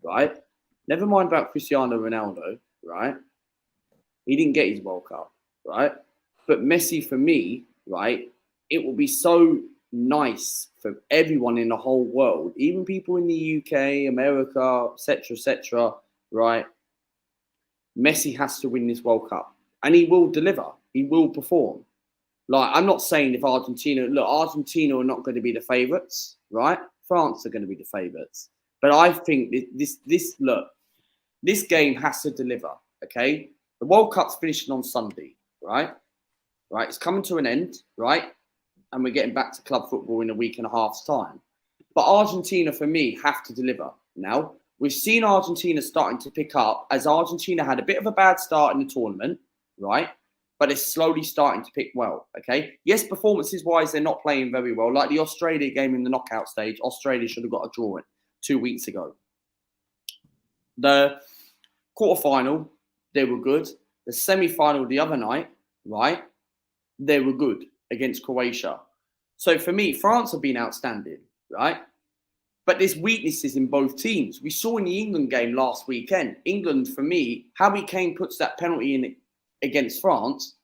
right? Never mind about Cristiano Ronaldo, right? He didn't get his World Cup, right? But Messi, for me, right, it will be so nice for everyone in the whole world, even people in the UK, America, etc., right? Messi has to win this World Cup. And he will deliver. He will perform. Like, I'm not saying if Argentina are not going to be the favourites, right? France are going to be the favourites. But I think this game has to deliver, okay? The World Cup's finishing on Sunday, right? Right, it's coming to an end, right? And we're getting back to club football in a week and a half's time. But Argentina, for me, have to deliver. Now, we've seen Argentina starting to pick up as Argentina had a bit of a bad start in the tournament, right? But it's slowly starting to pick well, okay? Yes, performances-wise, they're not playing very well. Like the Australia game in the knockout stage, Australia should have got a draw 2 weeks ago. The quarterfinal, they were good. The semi-final the other night, right? They were good against Croatia. So for me, France have been outstanding, right? But there's weaknesses in both teams. We saw in the England game last weekend. England, for me, Harry Kane puts that penalty in against France,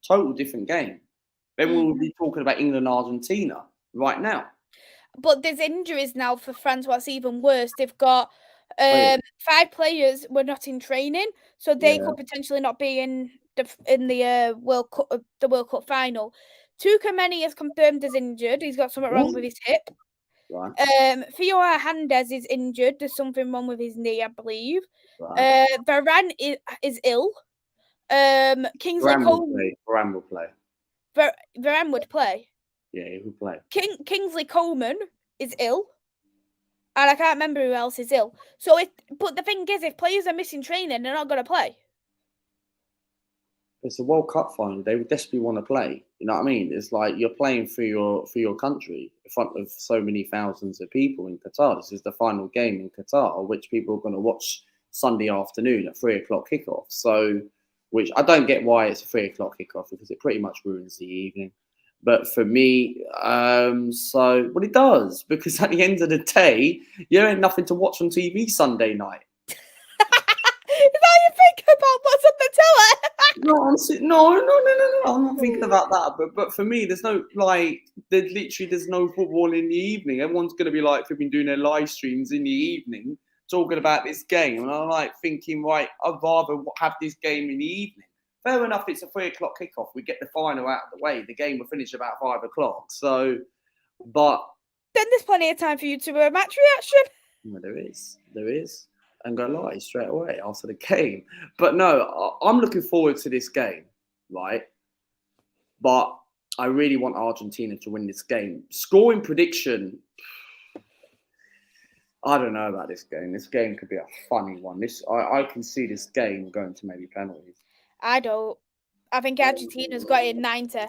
total different game. Then we'll be talking about England-Argentina right now. But there's injuries now for France. What's even worse, they've got 5 players were not in training, so they could potentially not be in the World Cup final. Tukameni is confirmed as injured. He's got something wrong with his hip. Right. Theo Hernandez is injured. There's something wrong with his knee, I believe. Right. Varane is ill. Kingsley Varane Coleman. will play. Varane would play. Yeah, he would play. Kingsley Coleman is ill. And I can't remember who else is ill. But the thing is, if players are missing training, they're not going to play. It's a World Cup final. They would desperately want to play. You know what I mean? It's like you're playing for your country in front of so many thousands of people in Qatar. This is the final game in Qatar, which people are going to watch Sunday afternoon at 3 o'clock kickoff. So, which I don't get why it's a 3 o'clock kickoff because it pretty much ruins the evening. But for me, it does, because at the end of the day, you ain't nothing to watch on TV Sunday night. Is that how you think about what's on the telly? No, I'm not thinking about that. But for me, there's no football in the evening. Everyone's going to be like, they've been doing their live streams in the evening, talking about this game. And I'm like thinking, right, I'd rather have this game in the evening. Fair enough, it's a 3 o'clock kickoff. We get the final out of the way. The game will finish about 5 o'clock. So, but then there's plenty of time for you to do a match reaction. Well, there is. There is. And go lie straight away after the game. But no, I'm looking forward to this game, right? But I really want Argentina to win this game. Scoring prediction, I don't know about this game. This game could be a funny one. I can see this game going to maybe penalties. I don't. I think Argentina's got it in 90.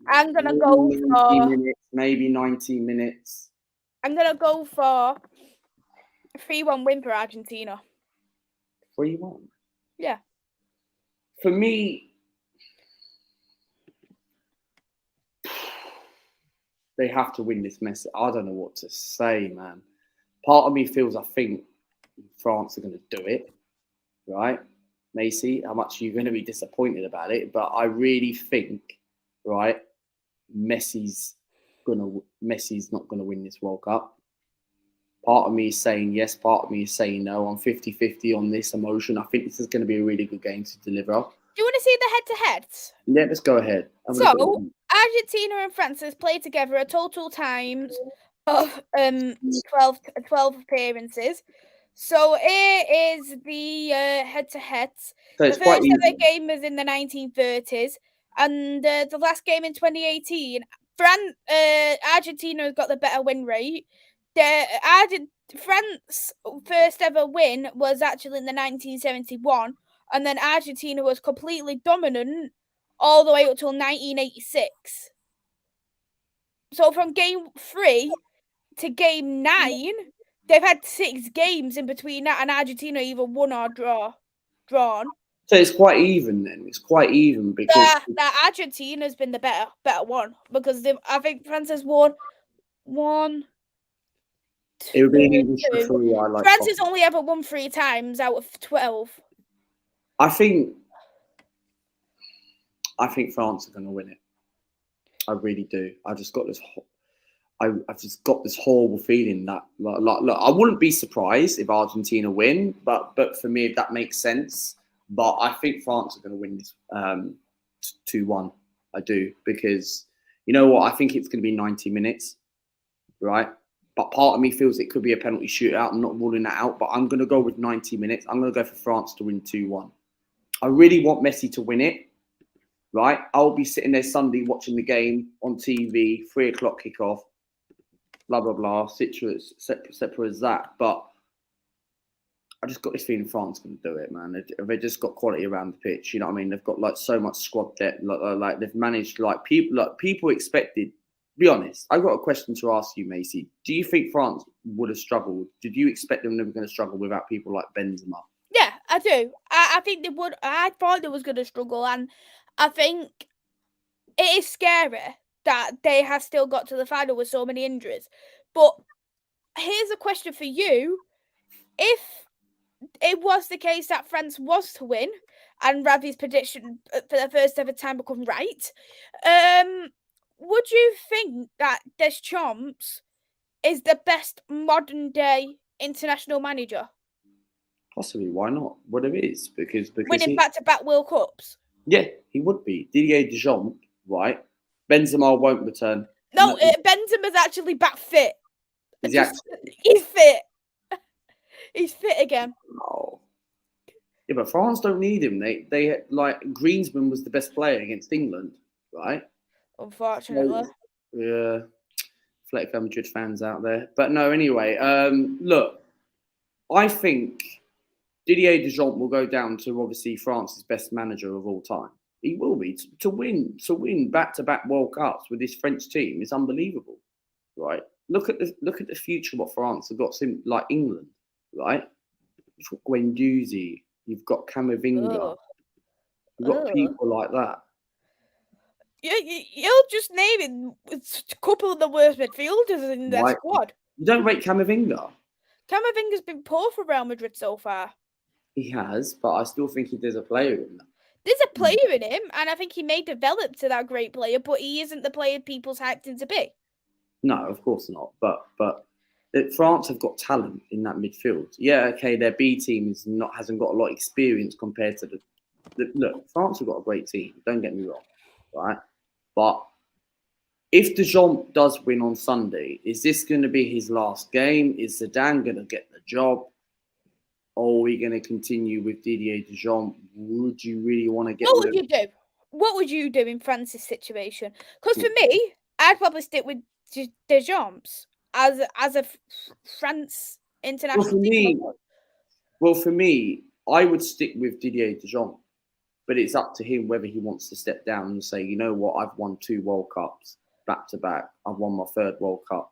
I'm gonna Maybe go 90 for. minutes, maybe 90 minutes. I'm gonna go for a 3-1 win for Argentina. 3-1. Yeah. For me, they have to win this mess. I don't know what to say, man. Part of me feels I think France are going to do it, right? Maisy, how much are you going to be disappointed about it? But I really think, right, Messi's not going to win this World Cup. Part of me is saying yes, part of me is saying no. I'm 50-50 on this emotion. I think this is going to be a really good game to deliver. Do you want to see the head-to-heads? Yeah, let's go ahead. So, Argentina and France has played together a total times of 12 appearances. So here is the head-to-heads. So the first ever game was in the 1930s, and the last game in 2018. Argentina got the better win rate. France first ever win was actually in the 1971, and then Argentina was completely dominant all the way up till 1986. So from game 3 to game 9, they've had 6 games in between that, and Argentina either won or drawn. So it's quite even then. It's quite even because Argentina's been the better one, because I think France has won 1. It would be the 3. I like France has only ever won 3 times out of 12. I think France are going to win it. I really do. I've just got this horrible feeling that look, I wouldn't be surprised if Argentina win, but for me, if that makes sense. But I think France are going to win this 2-1. I do, because you know what? I think it's going to be 90 minutes, right? But part of me feels it could be a penalty shootout. I'm not ruling that out, but I'm going to go with 90 minutes. I'm going to go for France to win 2-1. I really want Messi to win it, right? I'll be sitting there Sunday watching the game on TV, 3 o'clock kickoff, blah, blah, blah, etc. as that. But I just got this feeling France can do it, man. They just got quality around the pitch. You know what I mean? They've got like so much squad depth. Like they've managed people expected. Be honest. I've got a question to ask you, Maisy. Do you think France would have struggled? Did you expect them they were going to struggle without people like Benzema? Yeah, I do. I think they would. I thought they was going to struggle, and I think it is scary that they have still got to the final with so many injuries. But here's a question for you: if it was the case that France was to win, and Ravi's prediction for the first ever time become right, would you think that Deschamps is the best modern day international manager? Possibly, why not? Well, it is because winning back-to-back World Cups. Yeah, he would be. Didier Deschamps, right? Benzema won't return. No, Benzema's actually back fit. He's fit. He's fit again. Oh. Yeah, but France don't need him. They like Griezmann was the best player against England, right? Unfortunately. Yeah. Atletico Madrid fans out there. But no, anyway, look, I think Didier Deschamps will go down to obviously France's best manager of all time. He will be. To win back-to-back World Cups with this French team is unbelievable, right? Look at the future what France have got, like England, right? You've got Guendouzi, you've got Camavinga, you've got people like that. You're just naming a couple of the worst midfielders in their squad. You don't rate Camavinga. Camavinga's been poor for Real Madrid so far. He has, but I still think there's a player in that. There's a player in him, and I think he may develop to that great player, but he isn't the player people's hyped him to be. No, of course not. But France have got talent in that midfield. Yeah, okay, their B team hasn't got a lot of experience compared to look, France have got a great team. Don't get me wrong, right? But if Deschamps does win on Sunday, is this going to be his last game? Is Zidane going to get the job? "Oh, we're going to continue with Didier Deschamps." Would you really want to get What rid would of? you do? What would you do in France's situation? Because for me, I'd probably stick with Deschamps as a France Well, international for team. me, I would stick with Didier Deschamps, but it's up to him whether he wants to step down and say, "You know what? I've won 2 World Cups back to back. I've won my 3rd World Cup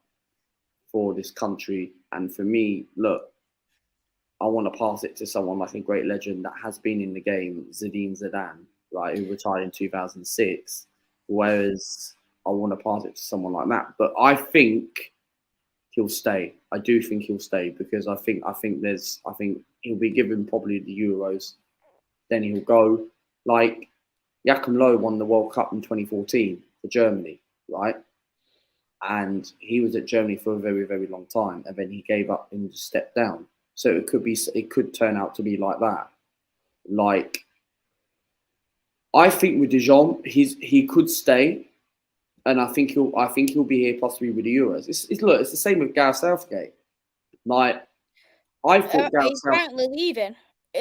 for this country, and for me, look, I want to pass it to someone like a great legend that has been in the game, Zinedine Zidane, right, who retired in 2006. Whereas I want to pass it to someone like that. But I think he'll stay. I do think he'll stay because I think he'll be given probably the Euros. Then he'll go. Like Joachim Low won the World Cup in 2014 for Germany, right? And he was at Germany for a very, very long time, and then he gave up and just stepped down. So it could turn out to be like that. Like, I think with Deschamps, he could stay, and I think he'll be here possibly with the Euros. It's the same with Gareth Southgate. Like, I thought Gareth He's Southgate, currently leaving,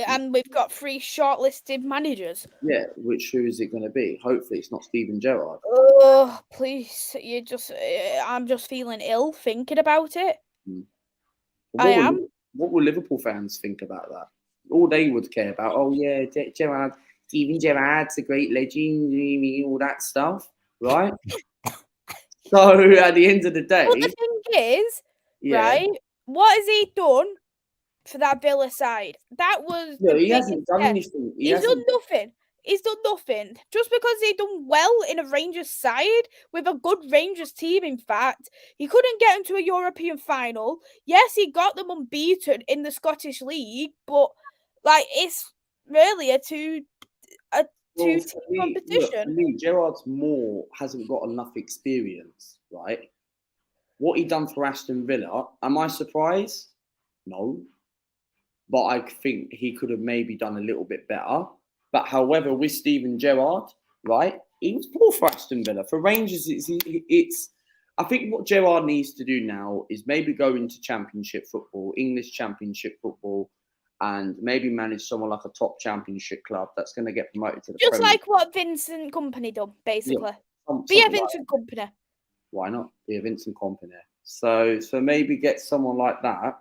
and we've got 3 shortlisted managers. yeah. Who is it going to be? Hopefully, it's not Steven Gerrard. Oh, please! I'm just feeling ill thinking about it. I am. What will Liverpool fans think about that? All they would care about, oh yeah, Gerrard, Steven Gerrard's a great legend, all that stuff, right? So at the end of the But the day, thing is, yeah, right? What has he done for that Villa side? That was no, the he biggest hasn't done test. anything. He He's done hasn't. nothing. He's done nothing. Just because he done well in a Rangers side with a good Rangers team, in fact, he couldn't get into a European final. Yes, he got them unbeaten in the Scottish League, but like it's really a two Well, team competition. for me, Gerrard's more hasn't got enough experience, right? What he done for Aston Villa, am I surprised? No, but I think he could have maybe done a little bit better. But however, with Steven Gerrard, right, he was poor for Aston Villa. For Rangers, it's. I think what Gerrard needs to do now is maybe go into Championship football, English Championship football, and maybe manage someone like a top Championship club that's going to get promoted to the Just Premier. like what Vincent Company done, basically. Yeah, Be a like Vincent Company. why not be a Vincent Company? So maybe get someone like that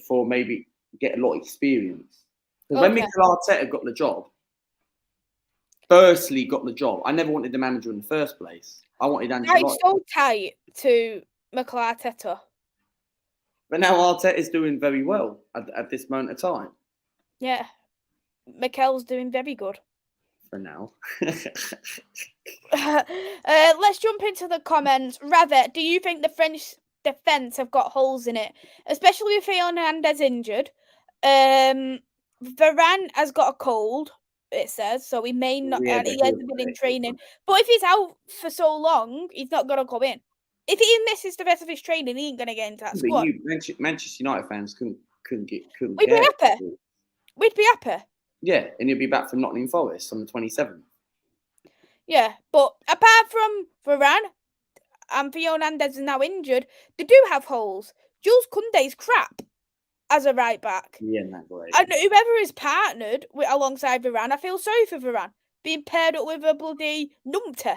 for maybe get a lot of experience. Because when Mikel Arteta got the job, I never wanted the manager in the first place. I wanted Ancelotti. I'm so tight to Mikel Arteta. But now Arteta is doing very well at this moment of time. Yeah. Mikel's doing very good. For now. Let's jump into the comments. Rather, do you think the French defence have got holes in it? Especially with Hernandez injured. Varane has got a cold, it says, so he may not, Yeah, and he hasn't been in training. But if he's out for so long, he's not going to come in. If he misses the rest of his training, he ain't going to get into that squad. Manchester United fans couldn't We'd be happy. We'd be happy. Yeah, and he'll be back from Nottingham Forest on the 27th. Yeah, but apart from Varane and Theo Hernandez is now injured, they do have holes. Jules Koundé's crap as a right back. Yeah, not great. And whoever is partnered alongside Varane, I feel sorry for Varane being paired up with a bloody numpty.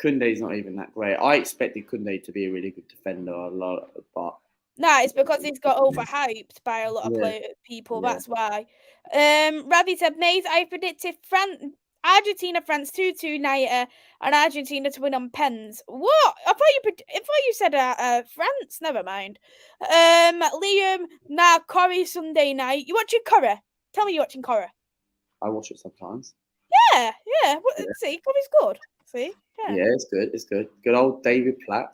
Koundé's not even that great. I expected Koundé to be a really good defender but nah, it's because he's got overhyped by a lot of people. Yeah. That's why. Ravi said, Mays, I predicted Argentina, France 2-2 night, and Argentina to win on pens. What? I thought you said France. Never mind. Liam, Corrie Sunday night. You watching Corrie? Tell me you're watching Corrie. I watch it sometimes. Yeah. See, Corrie's good. See? Yeah, it's good. It's good. Good old David Platt.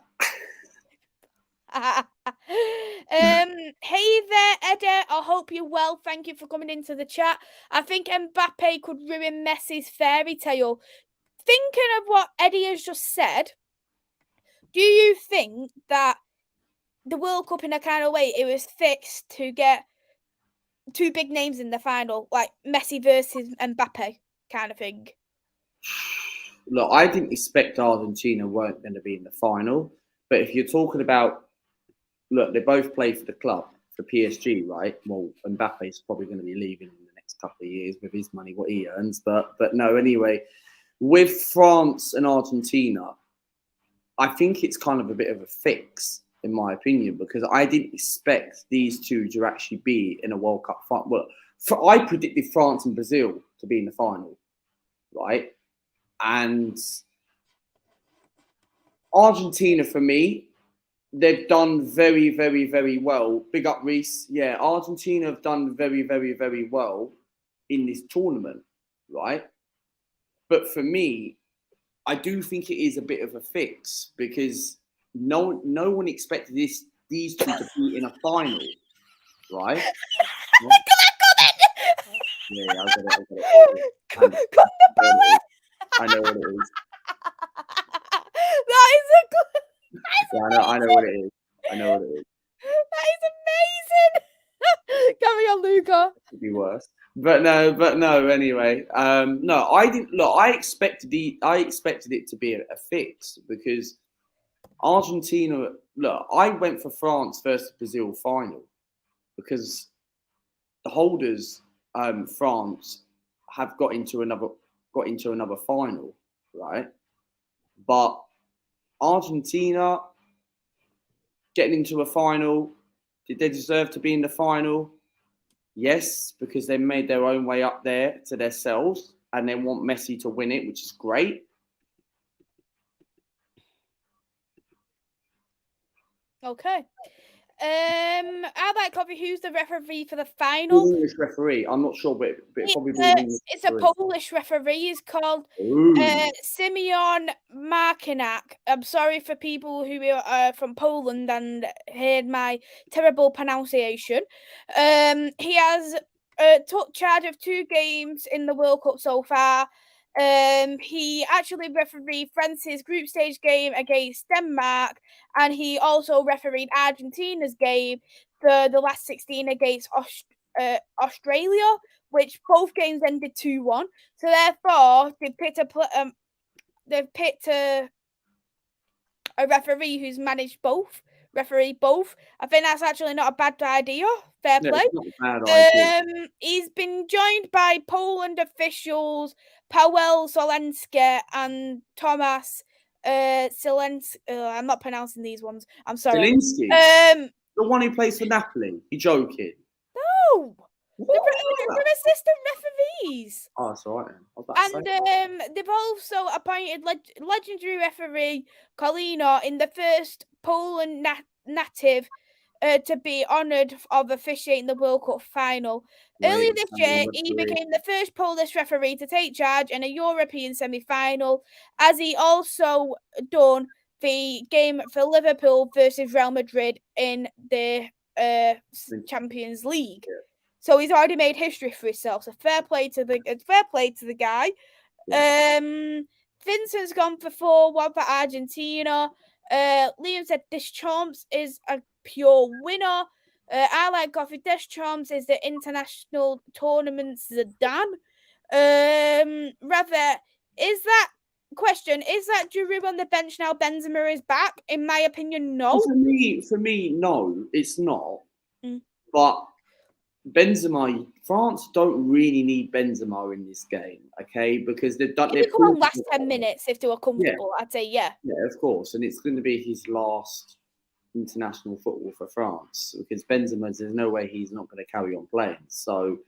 Hey there, Edda. I hope you're well. Thank you for coming into the chat. I think Mbappe could ruin Messi's fairy tale. Thinking of what Eddie has just said, do you think that the World Cup in a kind of way it was fixed to get 2 big names in the final, like Messi versus Mbappe kind of thing? Look, I didn't expect Argentina weren't going to be in the final, but if you're talking about, look, they both play for the club. for PSG, right? Well, Mbappe's probably going to be leaving in the next couple of years with his money, what he earns. But no, anyway, with France and Argentina, I think it's kind of a bit of a fix, in my opinion, because I didn't expect these two to actually be in a World Cup final. Well, I predicted France and Brazil to be in the final, right? And Argentina, for me, they've done very, very, very well. Big up, Reese. Yeah, Argentina have done very, very, very well in this tournament, right? But for me, I do think it is a bit of a fix because no one expected these two to be in a final, right? Yeah, I got it. I know what it is. That is a good. Yeah, I know what it is. I know what it is. That is amazing. Carry on, Luca. It could be worse. But no. Anyway, no, I didn't. Look, I expected it to be a fix because Argentina. Look, I went for France versus Brazil final because the holders, France, have got into another final, right? But Argentina getting into a final, did they deserve to be in the final? Yes, because they made their own way up there to themselves and they want Messi to win it, which is great. Okay. I'd like to who's the referee for the final. English referee. I'm not sure, but it probably be it's a Polish referee. He's called Simeon Markinak. I'm sorry for people who are from Poland and heard my terrible pronunciation. He has took charge of 2 games in the World Cup so far. He actually refereed France's group stage game against Denmark, and he also refereed Argentina's game for the last 16 against Australia, which both games ended 2-1. So therefore, they've picked a referee who's managed both. Referee both. I think that's actually not a bad idea. Fair play. It's not a bad idea. He's been joined by Poland officials Paweł Solenski and Tomasz Silenski. I'm not pronouncing these ones. I'm sorry. Zielinski? The one who plays for Napoli. You joking? No. They're assistant referees. Oh, that's all right. And they've also appointed legendary referee Colina in the first Poland native to be honoured of officiating the World Cup final. Earlier this year, he became the first Polish referee to take charge in a European semi-final, as he also done the game for Liverpool versus Real Madrid in the Champions League. Yeah. So he's already made history for himself. So fair play to the guy. Yeah. Vincent's gone for 4-1 for Argentina. Liam said Deschamps is a pure winner. I like Coffee. Deschamps is the international tournament Zidane. Rather, is that Giroud on the bench now? Benzema is back. In my opinion, no. Well, for me, no, it's not. But Benzema, France don't really need Benzema in this game, okay? Because they've done. He could come on last 10 minutes if they were comfortable. Yeah. I'd say yeah. Yeah, of course, and it's going to be his last international football for France because Benzema, there's no way he's not going to carry on playing. So,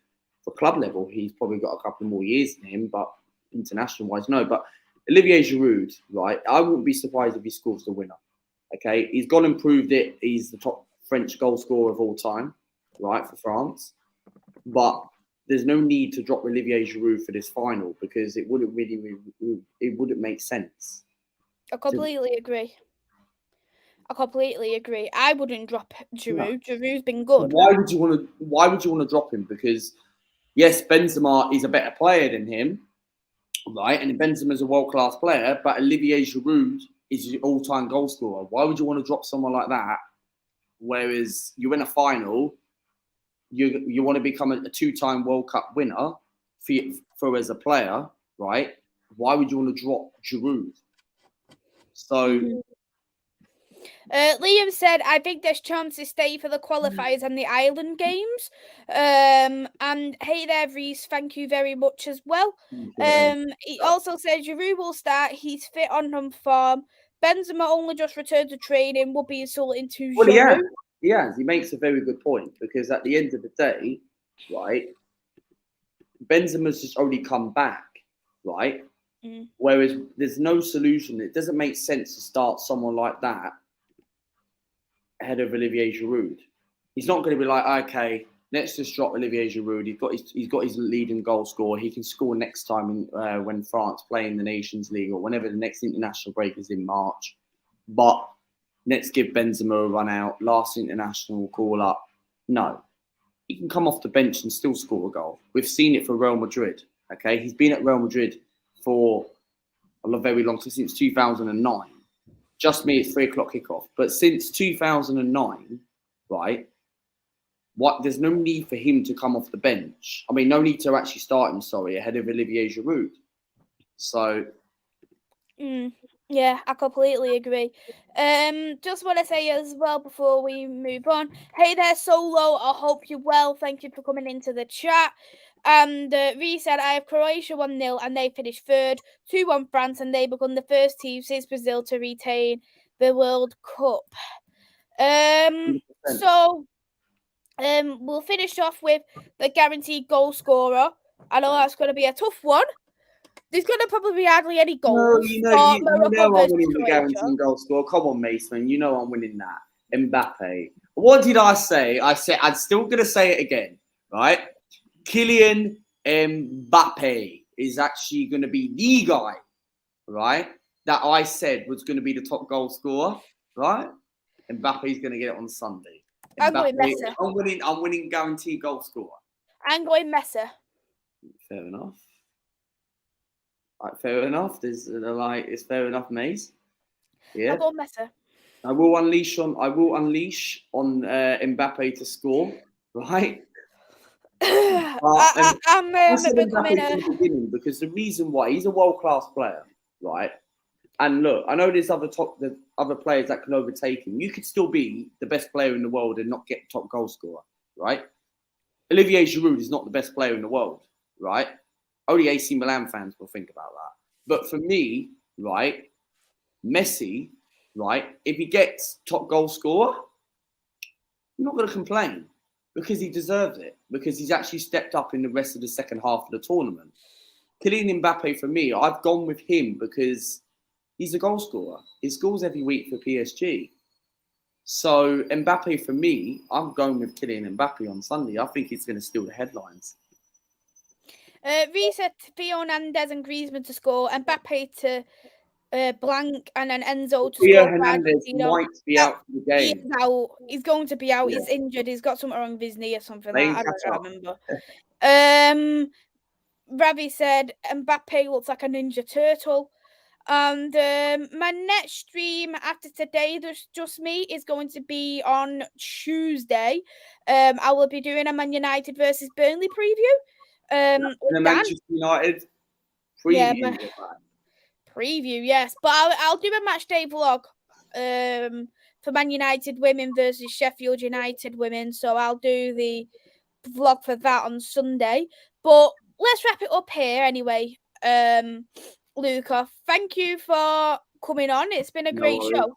for club level, he's probably got a couple more years in him, but international wise, no. But Olivier Giroud, right? I wouldn't be surprised if he scores the winner. Okay, he's gone and proved it. He's the top French goal scorer of all time. Right, for France, but there's no need to drop Olivier Giroud for this final because it wouldn't make sense. I completely agree. I wouldn't drop Giroud. No. Giroud's been good. Why would you want to drop him? Because yes, Benzema is a better player than him, right? And Benzema's a world-class player, but Olivier Giroud is your all-time goal scorer. Why would you want to drop someone like that? Whereas you win a final. You want to become a 2-time World Cup winner for as a player, right? Why would you want to drop Giroud? So Liam said, I think there's chance to stay for the qualifiers and the island games. And hey there, Reese, thank you very much as well. He also said Giroud will start. He's fit on form. Benzema only just returned to training. Would be insulting to Well, Giroud. he has. He makes a very good point because at the end of the day, right, Benzema's just only come back, right? Whereas there's no solution. It doesn't make sense to start someone like that ahead of Olivier Giroud. He's not going to be like, okay, let's just drop Olivier Giroud. He's got his leading goal scorer. He can score next time when France play in the Nations League or whenever the next international break is in March. But let's give Benzema a run out. Last international call up. No, he can come off the bench and still score a goal. We've seen it for Real Madrid. Okay, he's been at Real Madrid for a very long time, since 2009. Just me, it's 3:00 kickoff. But since 2009, right? There's no need for him to come off the bench. I mean, no need to actually start him. Sorry, ahead of Olivier Giroud. So. Yeah, I completely agree. Just want to say as well before we move on. Hey there, Solo. I hope you're well. Thank you for coming into the chat. And Ree said, I have Croatia 1-0 and they finished third. 2-1 France and they become the first team since Brazil to retain the World Cup. 100%. So we'll finish off with the guaranteed goal scorer. I know that's going to be a tough one. There's going to probably be hardly any goals. No, you know I'm winning the guaranteed goal score. Come on, Mason. You know I'm winning that. Mbappe. What did I say? I said I'm still going to say it again, right? Kylian Mbappe is actually going to be the guy, right? That I said was going to be the top goal scorer, right? Mbappe is going to get it on Sunday. I'm going Messi. I'm winning guaranteed goal scorer. I'm going Messi. Fair enough. Right, fair enough. It's fair enough, Maze. Yeah. I'll go Messi. I will unleash on Mbappe to score, right? I'm becoming from the beginning because the reason why he's a world-class player, right? And look, I know there's other players that can overtake him. You could still be the best player in the world and not get top goal scorer, right? Olivier Giroud is not the best player in the world, right? Only AC Milan fans will think about that. But for me, right, Messi, right, if he gets top goal scorer, I'm not going to complain because he deserves it, because he's actually stepped up in the rest of the second half of the tournament. Kylian Mbappe, for me, I've gone with him because he's a goal scorer. He scores every week for PSG. So Mbappe, for me, I'm going with Kylian Mbappe on Sunday. I think he's going to steal the headlines. Reset Theo Hernandez and Griezmann to score, Mbappe to blank, and then Enzo to Theo score. Hernandez might be out for the game. He's out. He's going to be out. Yeah. He's injured. He's got something wrong with his knee or something. I don't remember. Ravi said Mbappe looks like a Ninja Turtle. And my next stream after today, there's just me, is going to be on Tuesday. I will be doing a Man United versus Burnley preview. The Manchester United preview. Yeah, preview, yes. But I'll do a match day vlog for Man United women versus Sheffield United women. So I'll do the vlog for that on Sunday. But let's wrap it up here anyway. Luca, thank you for coming on. It's been a great show.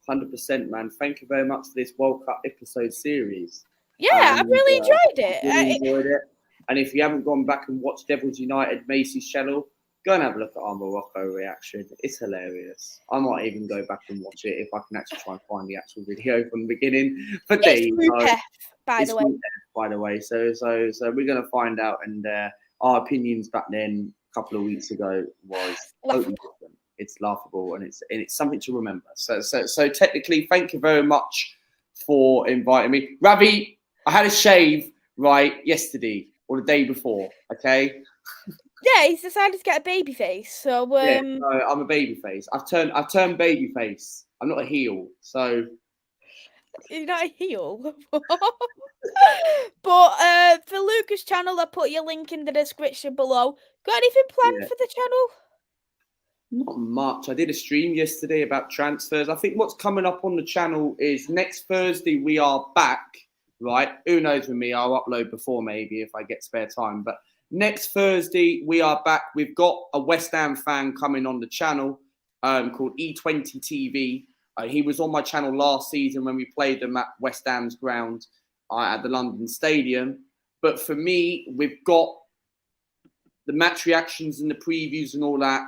100%, man. Thank you very much for this World Cup episode series. Yeah, I really enjoyed it. Really enjoyed it. And if you haven't gone back and watched Devils United Maisie's channel, go and have a look at our Morocco reaction. It's hilarious. I might even go back and watch it if I can actually try and find the actual video from the beginning. But it's Group F, by the way. So we're going to find out. And our opinions back then, a couple of weeks ago, was totally different. It's laughable and it's something to remember. So technically, thank you very much for inviting me. Ravi, I had a shave yesterday or the day before. Okay. Yeah, he's decided to get a baby face. So no, I'm a baby face. I've turned baby face. I'm not a heel. So you're not a heel. But for Luca's channel, I'll put your link in the description below. Got anything planned for the channel? Not much. I did a stream yesterday about transfers. I think what's coming up on the channel is next Thursday we are back, right? Who knows with me? I'll upload before maybe if I get spare time. But next Thursday we are back. We've got a West Ham fan coming on the channel called E20 TV. He was on my channel last season when we played them at West Ham's ground at the London Stadium. But for me, we've got the match reactions and the previews and all that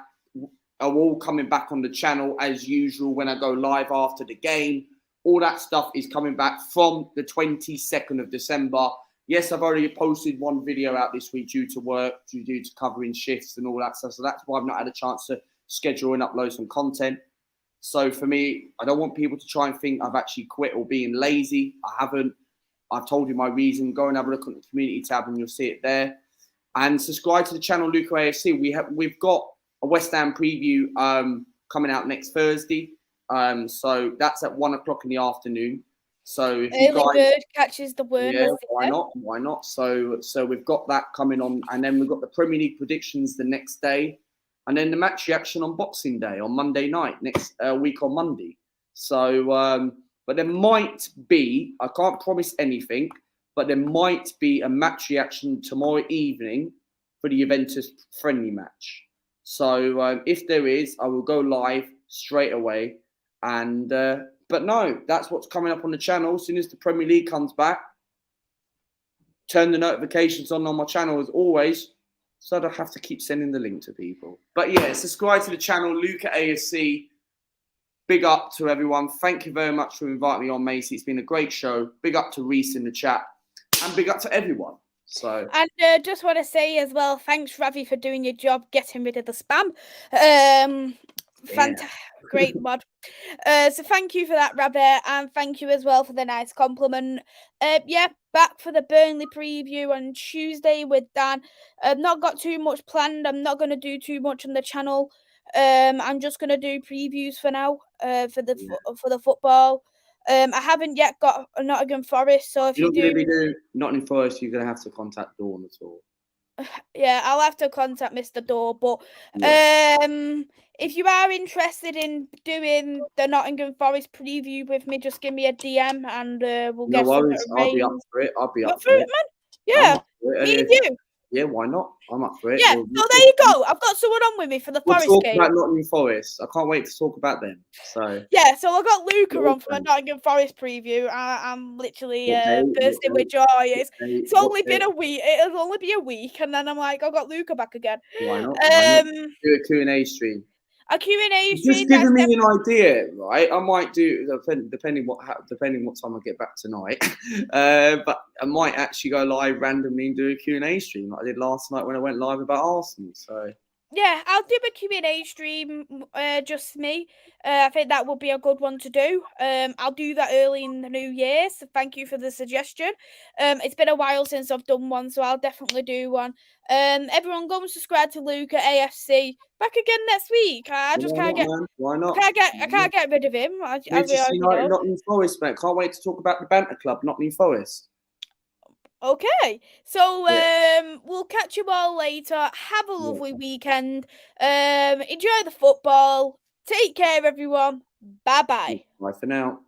are all coming back on the channel as usual when I go live after the game. All that stuff is coming back from the 22nd of December. Yes, I've already posted one video out this week due to work, due to covering shifts and all that stuff. So that's why I've not had a chance to schedule and upload some content. So for me, I don't want people to try and think I've actually quit or being lazy. I haven't. I've told you my reason. Go and have a look at the community tab and you'll see it there. And subscribe to the channel Luca AFC. We've got a West Ham preview coming out next Thursday. So that's at 1 o'clock in the afternoon. So if you guys, bird catches the worm. Yeah, why not? Why not? So we've got that coming on, and then we've got the Premier League predictions the next day, and then the match reaction on Boxing Day on Monday night next week on Monday. So, but there might be, I can't promise anything, but there might be a match reaction tomorrow evening for the Juventus friendly match. So if there is, I will go live straight away. And but no, that's what's coming up on the channel. As soon as the Premier League comes back, turn the notifications on my channel as always, so I don't have to keep sending the link to people. But yeah, subscribe to the channel, Luca ASC. Big up to everyone. Thank you very much for inviting me on, Maisy. It's been a great show. Big up to Reese in the chat. And big up to everyone. So, and just want to say as well, thanks Ravi for doing your job, getting rid of the spam. Fantastic, great mod. So thank you for that, Rabbit, and thank you as well for the nice compliment. Yeah, back for the Burnley preview on Tuesday with Dan. I've not got too much planned. I'm not going to do too much on the channel. I'm just going to do previews for now. For the football. I haven't yet got a Nottingham Forest, so if you're you going to be doing Nottingham Forest, you're going to have to contact Dawn at all. Yeah, I'll have to contact Mr. Door, but if you are interested in doing the Nottingham Forest preview with me, just give me a DM and we'll get something arranged. I'll be up for it. I'll be up for it, man. Yeah, me and you. Yeah, why not? I'm up for it. Yeah, so there you go. I've got someone on with me for the Forest talk game. About Nottingham Forest. I can't wait to talk about them. So yeah, so I got Luca on for my Nottingham Forest preview. I'm literally bursting with joy. It's only been a week. It'll only be a week, and then I'm like, I got Luca back again. Why not? Why not? Do a Q&A stream. A Q&A stream. Just giving me an idea, right? I might do, depending what time I get back tonight. But I might actually go live randomly and do a Q&A stream like I did last night when I went live about Arsenal. So yeah, I'll do a Q&A stream, just me. I think that would be a good one to do. I'll do that early in the new year, so thank you for the suggestion. It's been a while since I've done one, so I'll definitely do one. Everyone go and subscribe to Luca AFC. Back again next week. I just can't get... Why not? I can't get rid of him. Nottingham Forest, mate. Can't wait to talk about the banter club, Nottingham Forest. Okay, so we'll catch you all later. Have a lovely weekend. Enjoy the football. Take care, everyone. Bye-bye. Bye for now.